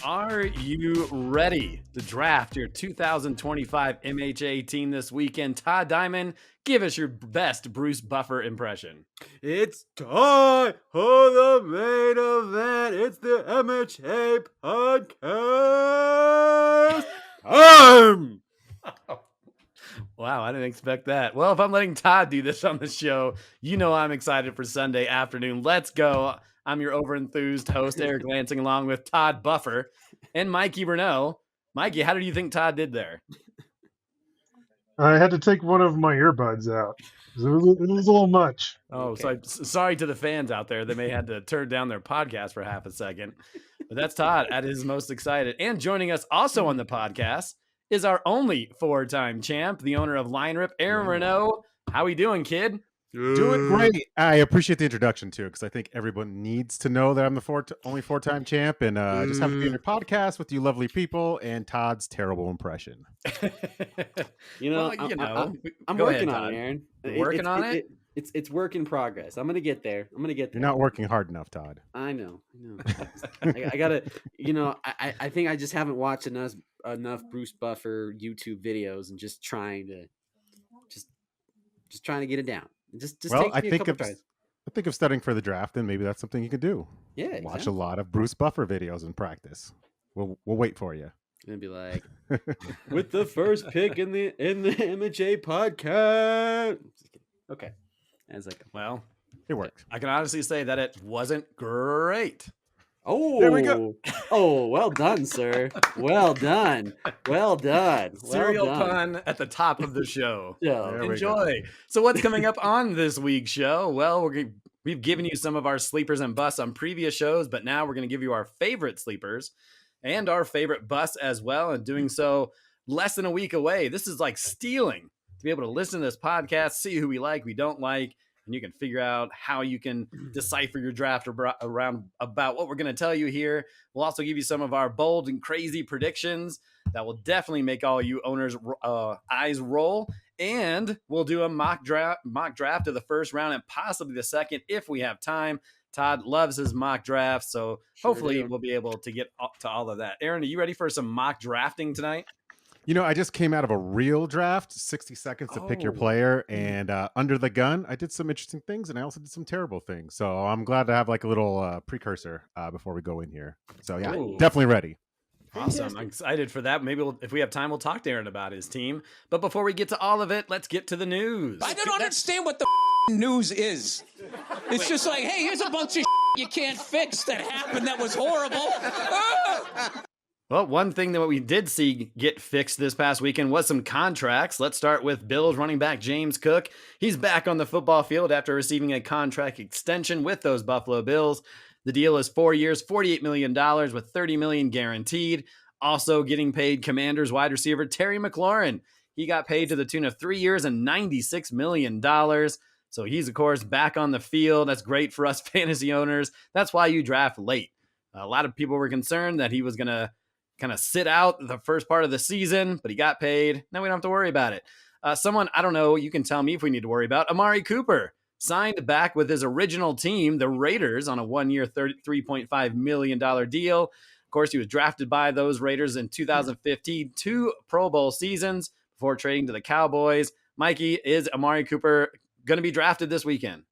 Are you ready to draft your 2025 MHA team this weekend? Todd Diamond, give us your best Bruce Buffer impression. It's time for the main event. It's the MHA podcast time. Wow, I didn't expect that. Well, if I'm letting Todd do this on the show, you know I'm excited for Sunday afternoon. Let's go. I'm your over-enthused host, Eric Lansing, along with Todd Buffer and Mikey Renault. Mikey, how did you think Todd did there? I had to take one of my earbuds out. It was a little much. Oh, Okay. so sorry to the fans out there. They may have to turn down their podcast for half a second. But that's Todd at his most excited. And joining us also on the podcast is our only four-time champ, the owner of Line Rip, Aaron Renault. How we doing, kid? Doing great. I appreciate the introduction too, because I think everyone needs to know that I'm the only four-time champ, and just have to be on your podcast with you lovely people and Todd's terrible impression. I'm Go working ahead, on Todd. it, Aaron. You're working on it? It's work in progress. I'm gonna get there. You're not working hard enough, Todd. I know. I gotta. I think I just haven't watched enough Bruce Buffer YouTube videos and just trying to get it down. Just Well, takes me a couple tries. I think of studying for the draft, and maybe that's something you can do. Yeah, Watch a lot of Bruce Buffer videos and practice. We'll wait for you. And be like, with the first pick in the MHA podcast. Okay, and it's like, Well, It worked. I can honestly say that it wasn't great. oh, There we go. Oh, well done, sir. Well done. Well done. Serial well done. pun at the top of the show. Yeah. There we go. Enjoy. So what's coming up on this week's show? Well, we've given you some of our sleepers and busts on previous shows, but now we're going to give you our favorite sleepers and our favorite busts as well. And doing so less than a week away. This is like stealing to be able to listen to this podcast, see who we like, we don't like, and you can figure out how you can decipher your draft around about what we're going to tell you here. We'll also give you some of our bold and crazy predictions that will definitely make all you owners' eyes roll. And we'll do a mock draft of the first round and possibly the second if we have time. Todd loves his mock drafts, so hopefully we'll be able to get to all of that. Aaron, are you ready for some mock drafting tonight? You know, I just came out of a real draft, 60 seconds to pick your player, and under the gun, I did some interesting things, and I also did some terrible things. So I'm glad to have like a little precursor before we go in here. So yeah, Ooh. definitely ready. Awesome. I'm excited for that. Maybe if we have time, we'll talk to Aaron about his team. But before we get to all of it, let's get to the news. I don't understand what the news is. It's just like, hey, here's a bunch of you can't fix that happened that was horrible. Well, one thing that we did see get fixed this past weekend was some contracts. Let's start with Bills running back James Cook. He's back on the football field after receiving a contract extension with those Buffalo Bills. The deal is 4 years, $48 million with $30 million guaranteed. Also getting paid Commanders wide receiver Terry McLaurin. He got paid to the tune of 3 years and $96 million. So he's, of course, back on the field. That's great for us fantasy owners. That's why you draft late. A lot of people were concerned that he was going to kind of sit out the first part of the season, but he got paid. Now we don't have to worry about it. Someone, I don't know, you can tell me if we need to worry about. Amari Cooper signed back with his original team, the Raiders, on a 1 year, $33.5 million deal. Of course, he was drafted by those Raiders in 2015, 2 Pro Bowl seasons before trading to the Cowboys. Mikey, is Amari Cooper going to be drafted this weekend?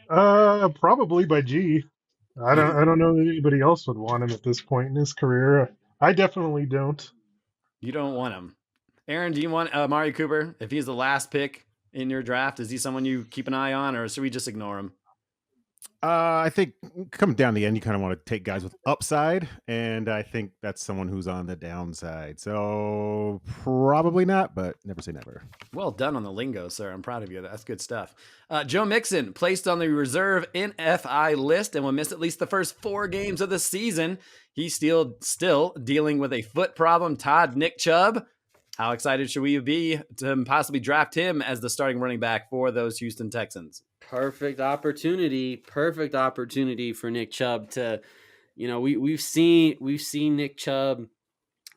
Probably by G. I don't know that anybody else would want him at this point in his career. I definitely don't. You don't want him. Aaron, do you want Amari Cooper? If he's the last pick in your draft, is he someone you keep an eye on, or should we just ignore him? I think coming down the end, you kind of want to take guys with upside, and I think that's someone who's on the downside. So probably not, but never say never. Well done on the lingo, sir. I'm proud of you. That's good stuff. Joe Mixon placed on the reserve NFI list and will miss at least the first 4 games of the season. He's still dealing with a foot problem. Todd, Nick Chubb, how excited should we be to possibly draft him as the starting running back for those Houston Texans? Perfect opportunity for Nick Chubb to, we've seen Nick Chubb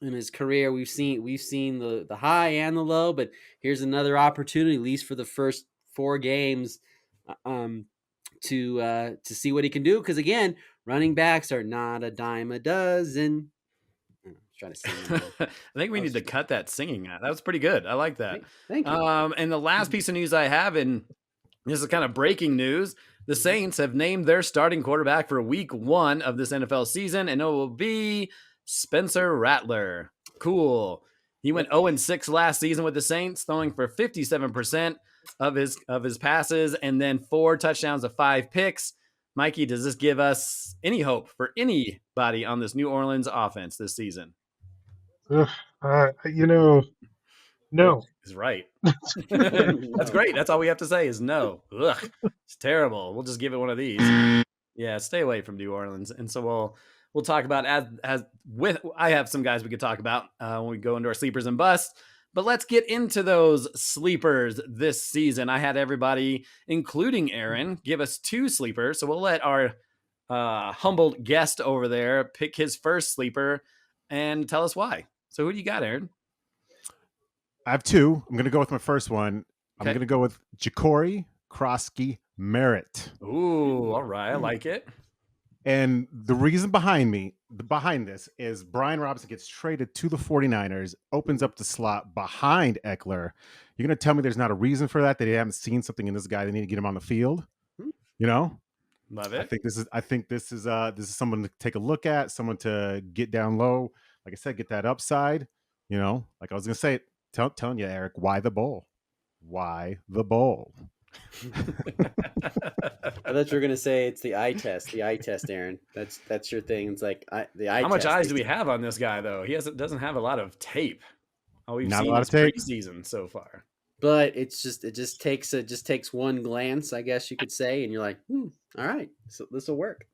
in his career. We've seen the high and the low, but here's another opportunity, at least for the first 4 games, to see what he can do. Because again, Running backs are not a dime a dozen. I was trying to sing them. I think we need to cut that singing out. That was pretty good. I like that. Thank you. And the last piece of news I have, and this is kind of breaking news, the Saints have named their starting quarterback for week 1 of this NFL season, and it will be Spencer Rattler. Cool. He went 0-6 last season with the Saints, throwing for 57% of his passes and then 4 touchdowns to 5 picks. Mikey, does this give us any hope for anybody on this New Orleans offense this season? No. He's right. That's great. That's all we have to say is no. Ugh, it's terrible. We'll just give it one of these. Yeah, stay away from New Orleans. And so we'll talk about I have some guys we could talk about when we go into our sleepers and busts. But let's get into those sleepers this season. I had everybody, including Aaron, give us 2 sleepers. So we'll let our humbled guest over there pick his first sleeper and tell us why. So who do you got, Aaron? I have 2. I'm going to go with my first one. I'm going to go with Ja'Cory Krosky Merritt. Ooh, all right. I like it. And the reason behind this is Brian Robinson gets traded to the 49ers, opens up the slot behind Eckler. You're going to tell me there's not a reason for that they haven't seen something in this guy. They need to get him on the field. You know? Love it. I think this is someone to take a look at, someone to get down low. Like I said, get that upside. You know, like I was going to say, telling you, Eric, why the bowl? Why the bowl? I thought you were gonna say it's the eye test. The eye test, Aaron. That's your thing. It's like the eye. How much test. eyes do we have on this guy though? He doesn't have a lot of tape. All we've Not a seen lot is of tape. preseason so far. But it just takes one glance, I guess you could say, and you're like, all right, so this will work.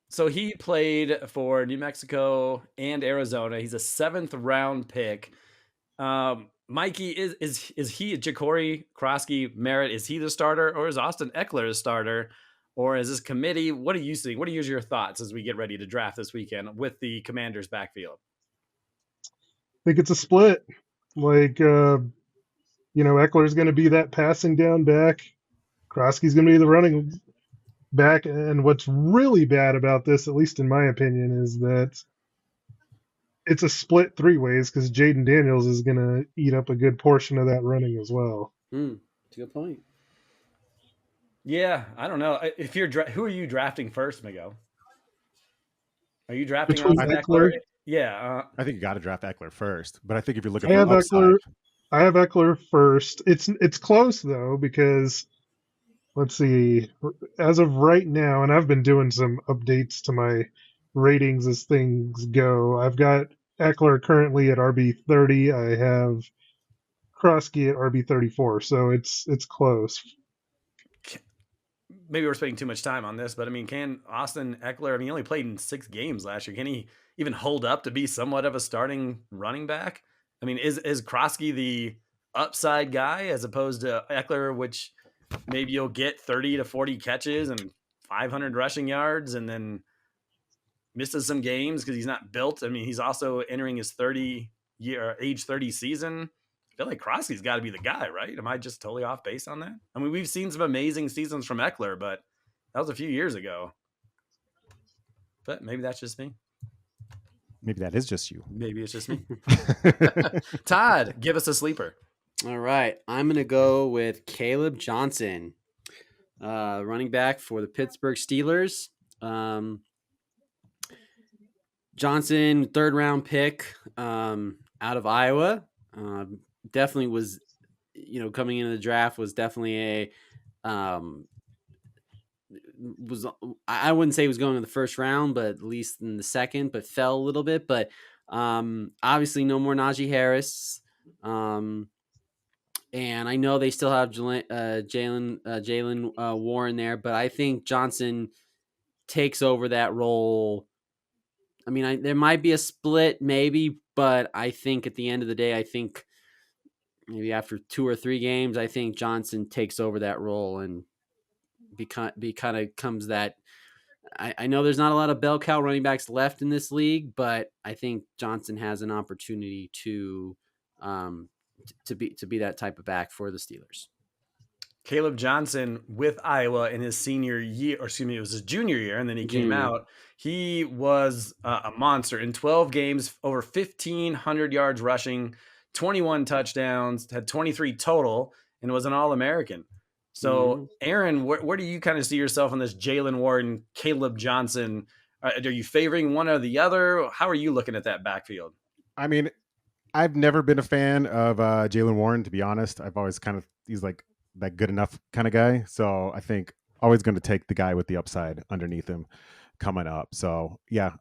So he played for New Mexico and Arizona. He's a 7th round pick. Mikey, is he Ja'Cory Krosky Merritt? Is he the starter, or is Austin Eckler the starter, or is this committee? What do you see? What are your thoughts as we get ready to draft this weekend with the Commanders' backfield? I think it's a split. Like, Eckler's going to be that passing down back. Krosky's going to be the running back. And what's really bad about this, at least in my opinion, is that it's a split 3 ways because Jaden Daniels is going to eat up a good portion of that running as well. That's a good point. Yeah, I don't know. If you're who are you drafting first, Miguel? Are you drafting Austin Eckler? Yeah, I think you got to draft Eckler first. But I think if you're looking I for upside, I have Eckler first. It's close though because let's see. As of right now, and I've been doing some updates to my ratings as things go. I've got Eckler currently at RB30. I have Krosky at RB34. So it's close. Maybe we're spending too much time on this, but I mean, can Austin Eckler? I mean, he only played in 6 games last year. Can he even hold up to be somewhat of a starting running back? I mean, is Krosky the upside guy as opposed to Eckler, which maybe you'll get 30 to 40 catches and 500 rushing yards and then misses some games because he's not built. I mean, he's also entering his age 30 season. I feel like Krosky's got to be the guy, right? Am I just totally off base on that? I mean, we've seen some amazing seasons from Eckler, but that was a few years ago. But maybe that's just me. maybe that is just you. Maybe it's just me. Todd, give us a sleeper. All right, I'm gonna go with Caleb Johnson, running back for the Pittsburgh Steelers. Johnson, 3rd round pick out of Iowa. Definitely was, coming into the draft was definitely I wouldn't say he was going in the 1st round, but at least in the 2nd, but fell a little bit. But obviously no more Najee Harris. And I know they still have Jalen Warren there, but I think Johnson takes over that role. I mean, there might be a split, maybe, but I think at the end of the day, I think maybe after 2 or 3 games, I think Johnson takes over that role and comes that. I know there's not a lot of bell cow running backs left in this league, but I think Johnson has an opportunity to be that type of back for the Steelers. Caleb Johnson with Iowa in his senior year, or excuse me, it was his junior year, and then he came Junior. out. He was a monster in 12 games, over 1,500 yards rushing, 21 touchdowns, had 23 total, and was an All-American. So, Aaron, where do you kind of see yourself in this Jaylen Warren, Caleb Johnson? Are you favoring one or the other? How are you looking at that backfield? I mean, I've never been a fan of Jaylen Warren, to be honest. I've always he's like that good enough kind of guy. So I think always going to take the guy with the upside underneath him coming up. So yeah,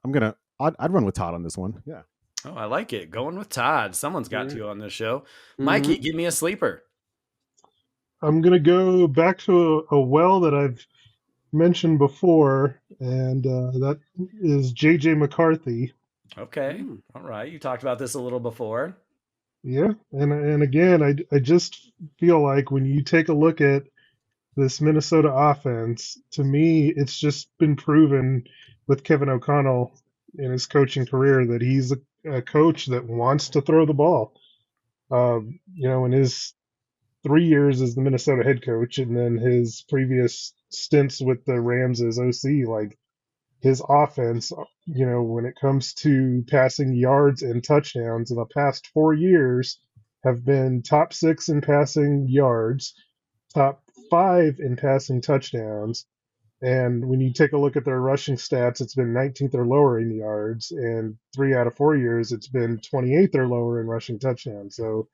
I'd run with Todd on this one. Yeah. Oh, I like it. Going with Todd. Someone's got to on this show. Mikey, give me a sleeper. I'm going to go back to a well that I've mentioned before, and that is J.J. McCarthy. Okay. All right. You talked about this a little before. Yeah. And again, I just feel like when you take a look at this Minnesota offense, to me, it's just been proven with Kevin O'Connell in his coaching career that he's a coach that wants to throw the ball. In his 3 years as the Minnesota head coach and then his previous stints with the Rams as OC, like his offense, when it comes to passing yards and touchdowns in the past 4 years have been top 6 in passing yards, top 5 in passing touchdowns. And when you take a look at their rushing stats, it's been 19th or lower in yards, and 3 out of 4 years, it's been 28th or lower in rushing touchdowns. So,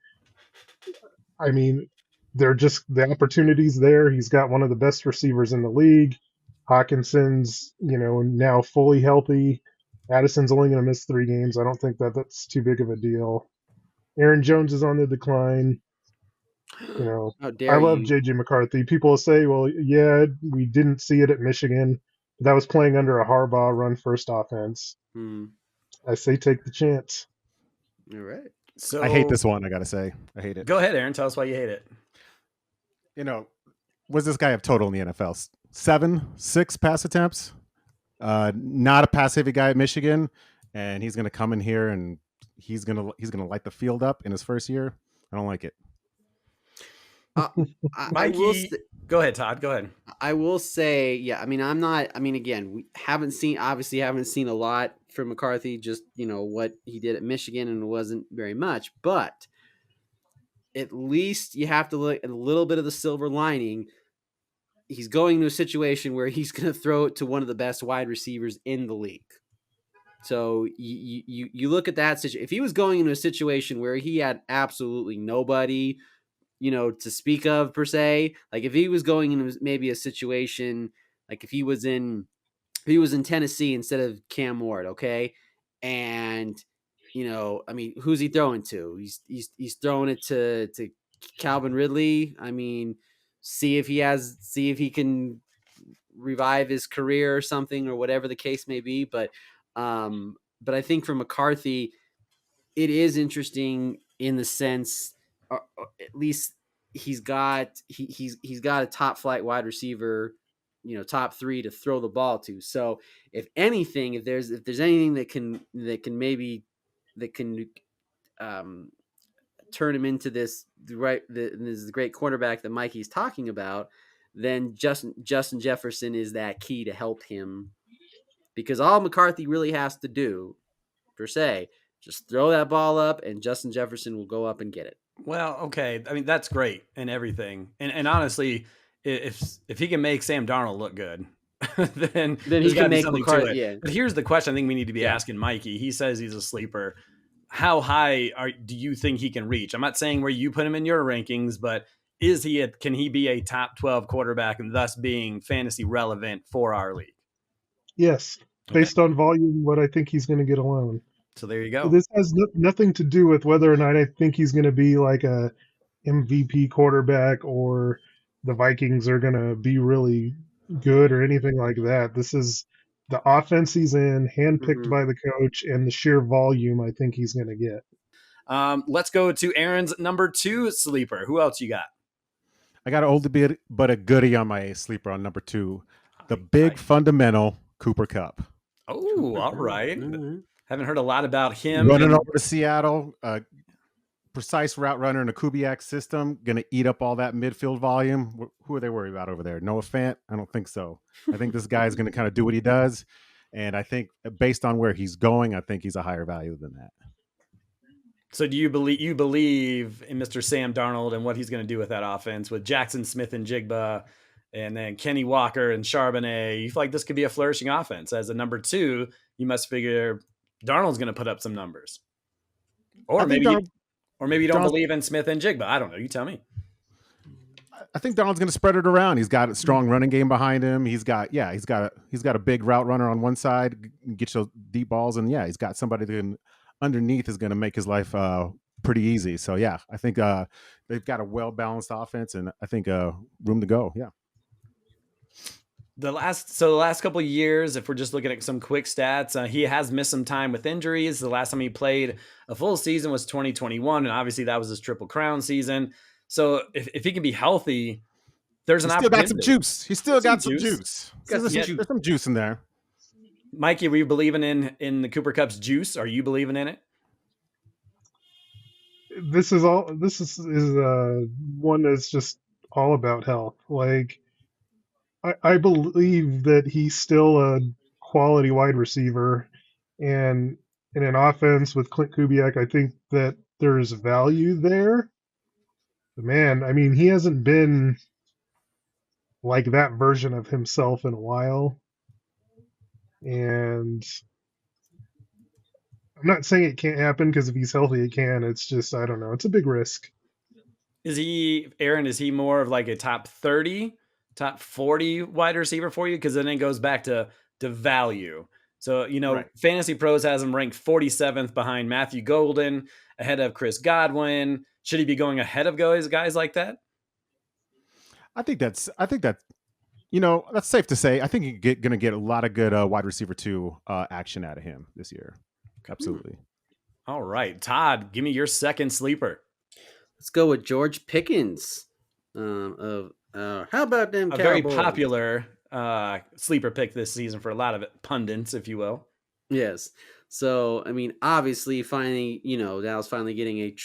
I mean, they're just the opportunities there. He's got one of the best receivers in the league. Hawkinson's, now fully healthy. Addison's only going to miss 3 games. I don't think that's too big of a deal. Aaron Jones is on the decline. I love JJ McCarthy. People will say, well, yeah, we didn't see it at Michigan. That was playing under a Harbaugh run first offense. I say take the chance. All right. So I hate this one, I got to say. I hate it. Go ahead, Aaron. Tell us why you hate it. What does this guy have total in the NFL? 6 pass attempts. Not a pass heavy guy at Michigan, and he's going to come in here and he's going to light the field up in his first year. I don't like it. Mikey, go ahead, Todd. Go ahead. I will say, yeah. Again, we haven't seen a lot from McCarthy. Just what he did at Michigan, and it wasn't very much. But at least you have to look at a little bit of the silver lining. He's going to a situation where he's going to throw it to one of the best wide receivers in the league. So you look at that situation. If he was going into a situation where he had absolutely nobody, to speak of per se, like if he was going into maybe a situation like if he was in Tennessee instead of Cam Ward, okay, and who's he throwing to? He's throwing it to Calvin Ridley. See if he can revive his career or something, or whatever the case may be. But I think for McCarthy, it is interesting in the sense, at least he's got a top flight wide receiver, top 3 to throw the ball to. So if there's anything that can turn him into this great quarterback that Mikey's talking about, then Justin Jefferson is that key to help him, because all McCarthy really has to do, per se, just throw that ball up and Justin Jefferson will go up and get it. Well, okay. That's great and everything. And honestly, if he can make Sam Darnold look good, then he can make something McCarthy. to it. Yeah. But here's the question I think we need to be asking Mikey. He says he's a sleeper. How high do you think he can reach? I'm not saying where you put him in your rankings, but can he be a top 12 quarterback and thus being fantasy relevant for our league? Yes. Based on volume, what I think he's going to get alone. So there you go. This has nothing to do with whether or not I think he's going to be like a MVP quarterback or the Vikings are going to be really good or anything like that. This is the offense he's in, handpicked by the coach, and the sheer volume I think he's going to get. Let's go to Aaron's number 2 sleeper. Who else you got? I got an oldie bit, but a goodie on my sleeper on number 2. The big fundamental Cooper Kupp. Oh, all right. Haven't heard a lot about him. Running over to Seattle, precise route runner in a Kubiak system going to eat up all that midfield volume? Who are they worried about over there? Noah Fant? I don't think so. I think this guy is going to kind of do what he does. And I think based on where he's going, I think he's a higher value than that. So do you believe in Mr. Sam Darnold and what he's going to do with that offense with Jackson Smith and Jigba and then Kenny Walker and Charbonnet? You feel like this could be a flourishing offense. As a number 2, you must figure Darnold's going to put up some numbers. Or maybe you don't believe in Smith and Jigba. I don't know. You tell me. I think Darnold's going to spread it around. He's got a strong running game behind him. He's got a big route runner on one side, get you deep balls, and he's got somebody that underneath is going to make his life pretty easy. So I think they've got a well balanced offense, and I think room to go. Yeah. The last couple of years, if we're just looking at some quick stats, he has missed some time with injuries. The last time he played a full season was 2021, and obviously that was his Triple Crown season. So if he can be healthy, there's an opportunity. He's still got some juice. There's some juice in there. Mikey, are we believing in the Cooper Kupp's juice? Are you believing in it? This is one that's just all about health. Like, I believe that he's still a quality wide receiver, and in an offense with Clint Kubiak, I think that there's value there. But man, I mean, he hasn't been like that version of himself in a while. And I'm not saying it can't happen, because if he's healthy, it can. It's just, I don't know. It's a big risk. Is he more of like a top 30, top 40 wide receiver for you? Because then it goes back to value. So, right. Fantasy Pros has him ranked 47th behind Matthew Golden, ahead of Chris Godwin. Should he be going ahead of guys like that? I think that's safe to say. I think you're going to get a lot of good wide receiver 2 action out of him this year. Absolutely. All right. Todd, give me your second sleeper. Let's go with George Pickens. How about them Cowboys? A very popular sleeper pick this season for a lot of pundits, if you will. Yes. So, I mean, obviously, finally, Dallas finally getting a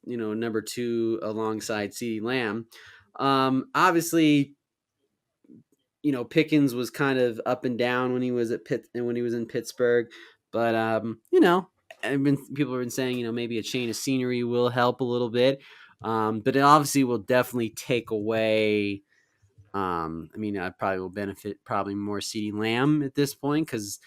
number 2 alongside CeeDee Lamb. Obviously, Pickens was kind of up and down when he was in Pittsburgh, but people have been saying, maybe a change of scenery will help a little bit, but it obviously will definitely take away. I probably will benefit more CeeDee Lamb at this point because.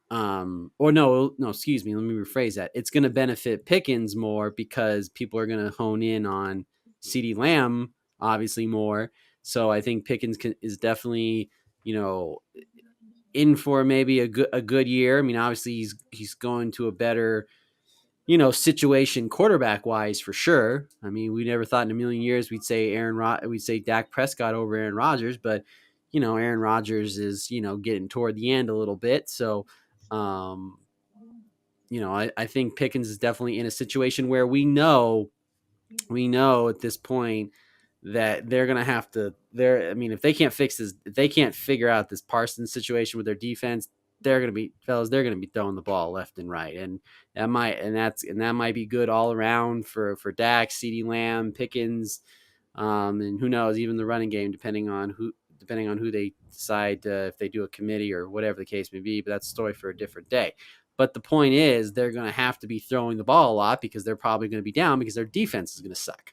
Excuse me. Let me rephrase that. It's going to benefit Pickens more because people are going to hone in on CeeDee Lamb, obviously more. So I think Pickens is definitely, in for maybe a good year. I mean, obviously he's going to a better, situation quarterback wise for sure. I mean, we never thought in a million years we'd say Dak Prescott over Aaron Rodgers, but Aaron Rodgers is getting toward the end a little bit. So. I think Pickens is definitely in a situation where we know at this point that they're going to have to if they can't figure out this Parsons situation with their defense, they're going to be throwing the ball left and right. And that might be good all around for Dak, CeeDee Lamb, Pickens. And who knows, even the running game, depending on who they decide if they do a committee or whatever the case may be, but that's a story for a different day. But the point is they're going to have to be throwing the ball a lot because they're probably going to be down because their defense is going to suck.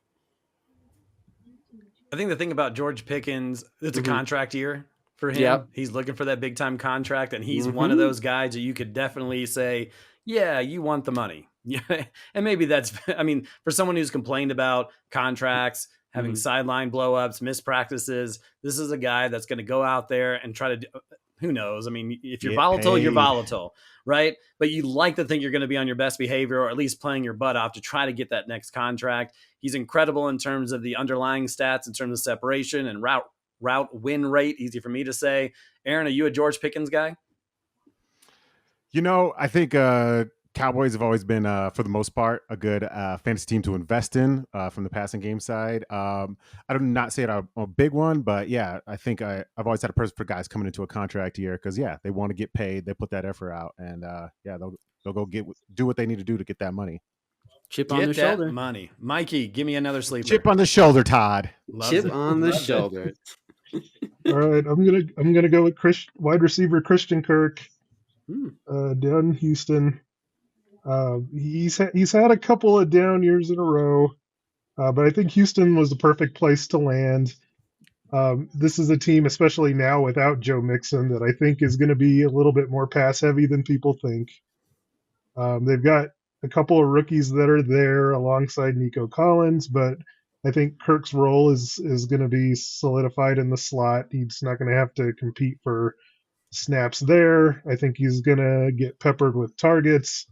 I think the thing about George Pickens, it's a contract year for him. Yep. He's looking for that big time contract, and he's one of those guys that you could definitely say, yeah, you want the money. Yeah. And maybe that's, for someone who's complained about contracts, having sideline blowups, missed practices, this is a guy that's going to go out there and try to do, who knows? I mean, if you're volatile, you're volatile, right? But you like to think you're going to be on your best behavior or at least playing your butt off to try to get that next contract. He's incredible in terms of the underlying stats, in terms of separation and route win rate. Easy for me to say. Aaron, are you a George Pickens guy? I think Cowboys have always been, for the most part, a good fantasy team to invest in from the passing game side. I do not say it I'm a big one, but yeah, I think I've always had a person for guys coming into a contract year because they want to get paid, they put that effort out, and they'll go do what they need to do to get that money. Chip on Get the that shoulder. money. Mikey, give me another sleeper. Chip on the shoulder, Todd. Loves Chip it. on the Loves it. shoulder. All right, I'm gonna go with wide receiver Christian Kirk down in Houston. He's had a couple of down years in a row, but I think Houston was the perfect place to land. This is a team, especially now without Joe Mixon, that I think is going to be a little bit more pass heavy than people think. They've got a couple of rookies that are there alongside Nico Collins, but I think Kirk's role is going to be solidified in the slot. He's not going to have to compete for snaps there. I think he's going to get peppered with targets,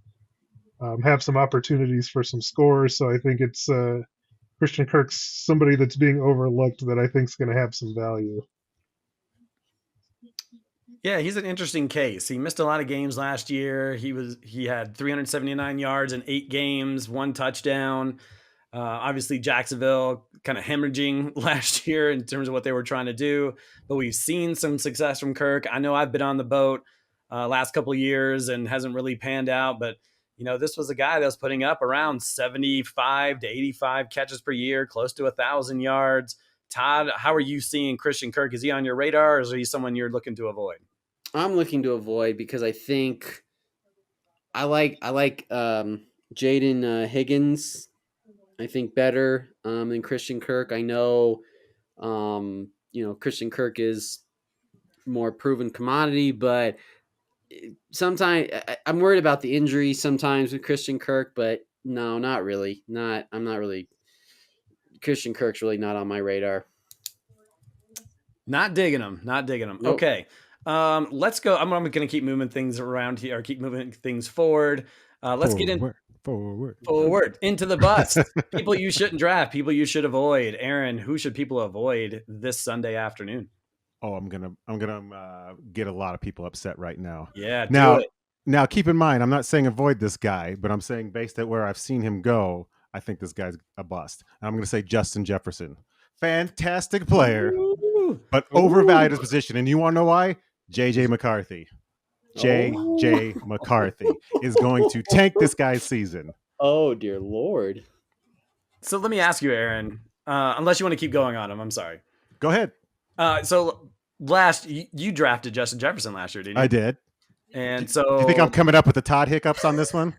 have some opportunities for some scores. So I think it's Christian Kirk's somebody that's being overlooked that I think is going to have some value. Yeah, he's an interesting case. He missed a lot of games last year. He had 379 yards in 8 games, 1 touchdown. Obviously, Jacksonville kind of hemorrhaging last year in terms of what they were trying to do, but we've seen some success from Kirk. I know I've been on the boat last couple of years and hasn't really panned out, but this was a guy that was putting up around 75 to 85 catches per year, close to 1,000 yards. Todd, how are you seeing Christian Kirk? Is he on your radar, or is he someone you're looking to avoid? I'm looking to avoid because I think I like Jaden Higgins. I think better than Christian Kirk. I know, Christian Kirk is more proven commodity, but sometimes I'm worried about the injury sometimes with Christian Kirk, but no, not really. I'm not really. Christian Kirk's really not on my radar. Not digging him. Nope. Okay. Let's go. I'm going to keep moving things around here, or keep moving things forward. Let's get forward into the bust. People you shouldn't draft, people you should avoid. Aaron, who should people avoid this Sunday afternoon? Oh, I'm gonna get a lot of people upset right now. Yeah. Now keep in mind, I'm not saying avoid this guy, but I'm saying based at where I've seen him go, I think this guy's a bust. I'm going to say Justin Jefferson. Fantastic player, but overvalued his position. And you want to know why? J.J. McCarthy. J.J. McCarthy is going to tank this guy's season. Oh, dear Lord. So let me ask you, Aaron, unless you want to keep going on him, I'm sorry. Go ahead. So you drafted Justin Jefferson last year, didn't you? I did. And so Do you think I'm coming up with the Todd hiccups on this one?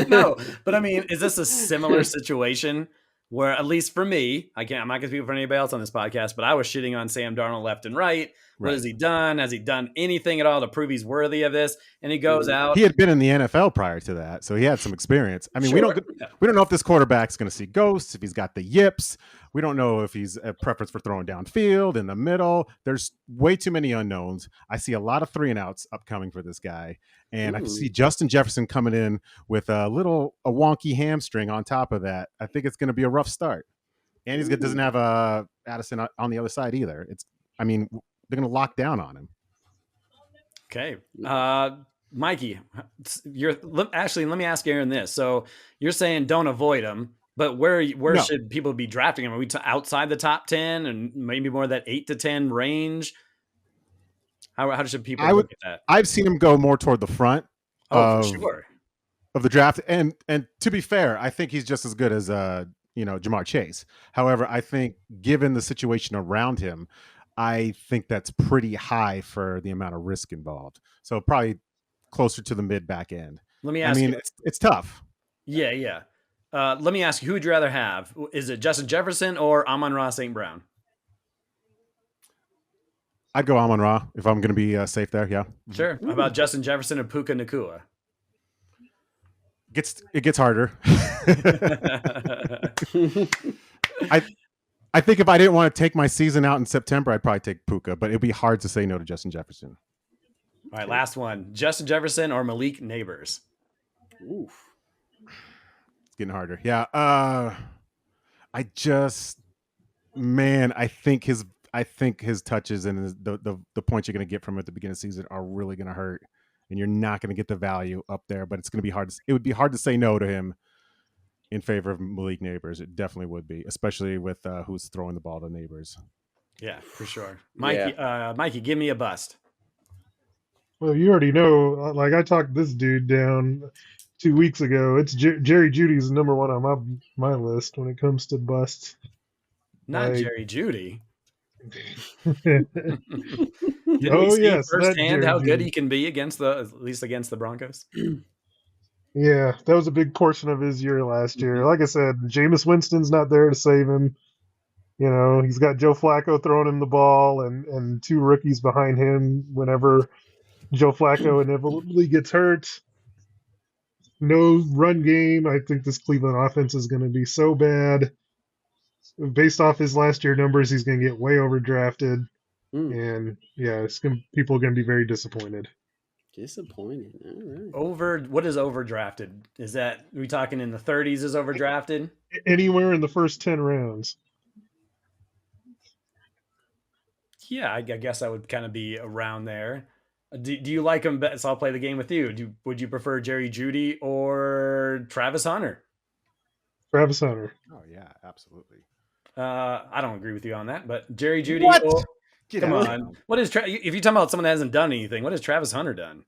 No, but I mean, is this a similar situation where, at least for me, I'm not going to speak for anybody else on this podcast, but I was shitting on Sam Darnold left and right. What has he done? Has he done anything at all to prove he's worthy of this? And he goes out. He had been in the NFL prior to that, so he had some experience. I mean, we don't know if this quarterback's going to see ghosts, if he's got the yips. We don't know if he's a preference for throwing downfield, in the middle. There's way too many unknowns. I see a lot of 3-and-outs upcoming for this guy. And I can see Justin Jefferson coming in with a wonky hamstring on top of that. I think it's going to be a rough start. And he doesn't have Addison on the other side either. They're going to lock down on him. Okay. Mikey, actually, let me ask Aaron this. So you're saying don't avoid him, but where should people be drafting him? Are we outside the top 10 and maybe more that 8 to 10 range? How should people look at that? I've seen him go more toward the front for sure. Of the draft. And to be fair, I think he's just as good as Jamar Chase. However, I think given the situation around him, I think that's pretty high for the amount of risk involved. So probably closer to the mid back end. Let me ask you. It's tough. Yeah. Let me ask you, who would you rather have? Is it Justin Jefferson or Amon-Ra St. Brown? I'd go Amon-Ra if I'm going to be safe there. Yeah. Sure. How about Justin Jefferson or Puka Nacua? It gets harder. I think if I didn't want to take my season out in September, I'd probably take Puka, but it'd be hard to say no to Justin Jefferson. All right, last one. Justin Jefferson or Malik Neighbors? Oof. It's getting harder. Yeah. I think his touches and the points you're going to get from him at the beginning of the season are really going to hurt, and you're not going to get the value up there, but it's going to be hard. It would be hard to say no to him in favor of Malik Neighbors. It definitely would be, especially with who's throwing the ball to Neighbors. Yeah, for sure. Mikey, give me a bust. Well, you already know, like I talked this dude down 2 weeks ago. It's Jerry Judy's number one on my list when it comes to busts. Not Like, Jerry Judy. oh Didn't we see yes, that firsthand Jerry how good Jeudy. he can be at least against the Broncos? Yeah, that was a big portion of his year last year. Mhm. Like I said, Jameis Winston's not there to save him. He's got Joe Flacco throwing him the ball and two rookies behind him whenever Joe Flacco inevitably gets hurt. No run game. I think this Cleveland offense is going to be so bad. Based off his last year numbers, he's going to get way overdrafted. Mm, And yeah, people are going to be very disappointed. disappointing. All right. What is overdrafted? Is that, are we talking in the 30s is overdrafted? Anywhere in the first 10 rounds. Yeah, I guess I would kind of be around there. Do you like him best? So I'll play the game with you. Would you prefer Jerry Judy or Travis Hunter? Travis Hunter. Oh yeah, absolutely. I don't agree with you on that, but Jerry Judy. What? Or, Get come out. on. What is if you're talking about someone that hasn't done anything? What has Travis Hunter done?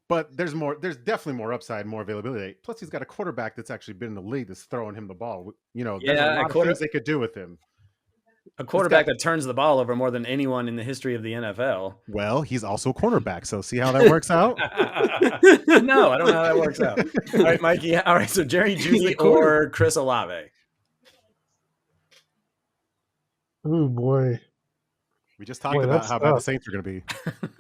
But there's definitely more upside, more availability. Plus, he's got a quarterback that's actually been in the league that's throwing him the ball. There's Yeah, a lot of things they could do with him. A quarterback that turns the ball over more than anyone in the history of the NFL. Well, he's also a cornerback, so see how that works out? No, I don't know how that works out. All right, Mikey. All right, so Jerry Judy or Chris Olave? Oh boy. We just talked Boy, about that's how bad the tough. Saints are going to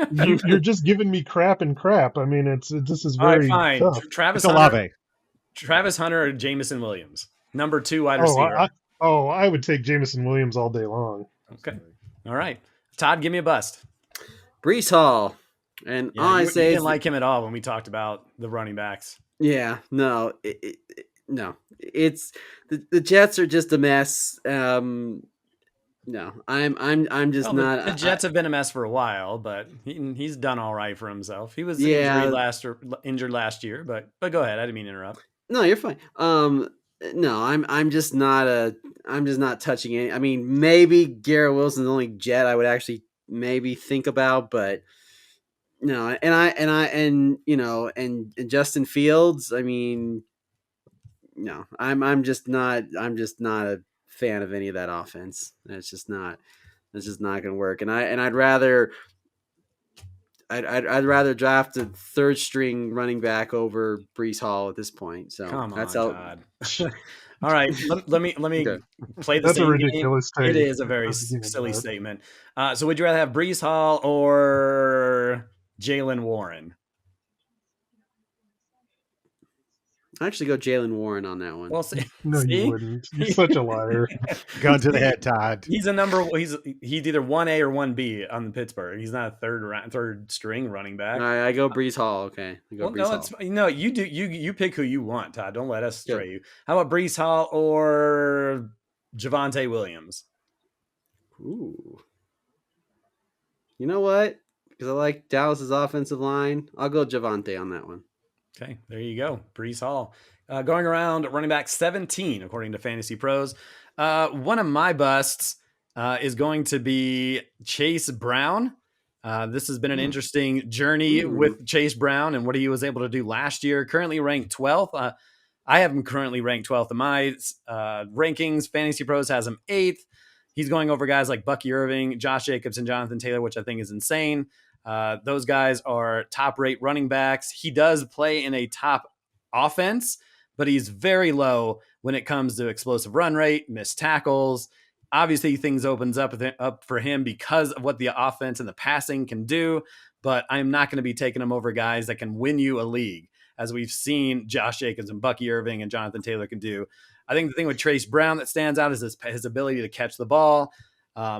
be. You're just giving me crap and crap. I mean, this is All right, very fine. tough. Travis It's Hunter, Olave. Travis Hunter or Jamison Williams? Number 2 wide Oh, receiver. I would take Jameson Williams all day long. Okay. All right. Todd, give me a bust. Brees Hall. And Yeah, all I you say didn't is, like him at all when we talked about the running backs. yeah, no, no. It's the Jets are just a mess. No, I'm just Well, not. the Jets have been a mess for a while, but he's done all right for himself. He was Yeah. injured last year, but go ahead. I didn't mean to interrupt. No, you're fine. No, I'm just not touching it. I mean, maybe Garrett Wilson's the only Jet I would actually maybe think about, but no. And Justin Fields. I mean, no, I'm just not a fan of any of that offense. It's just not going to work. And I'd rather draft a third string running back over Brees Hall at this point. So Come on, that's how. Todd. All right, let me Okay. play the That's a same ridiculous game. It take. is a very Yeah, silly but- statement. So would you rather have Brees Hall or Jalen Warren? I actually go Jalen Warren on that one. Well, see, No, see? you wouldn't. You're such a liar. Gun to the head, Todd. He's either 1A or 1B on the Pittsburgh. He's not a third string running back. I go Brees Hall. Okay, I go Well, Brees no, Hall. no, you do. You pick who you want, Todd. Don't let us Good. stray you. How about Brees Hall or Javonte Williams? Ooh. You know what? Because I like Dallas's offensive line, I'll go Javonte on that one. Okay, there you go. Brees Hall. Going around running back 17, according to Fantasy Pros. One of my busts is going to be Chase Brown. This has been an interesting journey with Chase Brown and what he was able to do last year. Currently ranked 12th. I have him currently ranked 12th in my rankings. Fantasy Pros has him 8th. He's going over guys like Bucky Irving, Josh Jacobs, and Jonathan Taylor, which I think is insane. Those guys are top-rate running backs. He does play in a top offense, but he's very low when it comes to explosive run rate, missed tackles. Obviously, things opens up for him because of what the offense and the passing can do, but I'm not going to be taking him over guys that can win you a league, as we've seen Josh Jacobs and Bucky Irving and Jonathan Taylor can do. I think the thing with Chase Brown that stands out is his ability to catch the ball,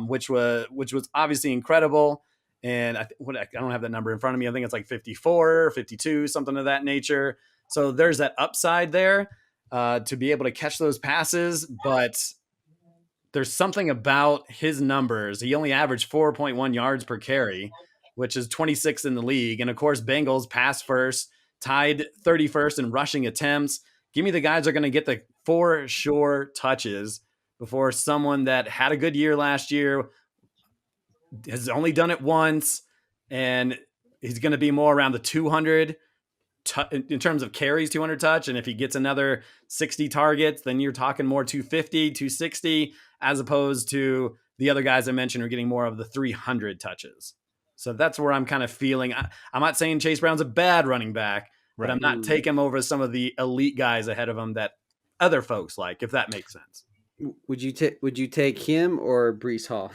which was obviously incredible. And I don't have that number in front of me. I think it's like 54, 52, something of that nature. So there's that upside there to be able to catch those passes, but there's something about his numbers. He only averaged 4.1 yards per carry, which is 26th in the league. And of course, Bengals pass first, tied 31st in rushing attempts. Give me the guys that are going to get the 4 sure touches before someone that had a good year last year, has only done it once, and he's going to be more around the 200 in terms of carries, 200 touch. And if he gets another 60 targets, then you're talking more 250, 260, as opposed to the other guys I mentioned are getting more of the 300 touches. So that's where I'm kind of feeling. I'm not saying Chase Brown's a bad running back, but I'm not taking him over some of the elite guys ahead of him that other folks like, if that makes sense. Would you take him or Brees Hall?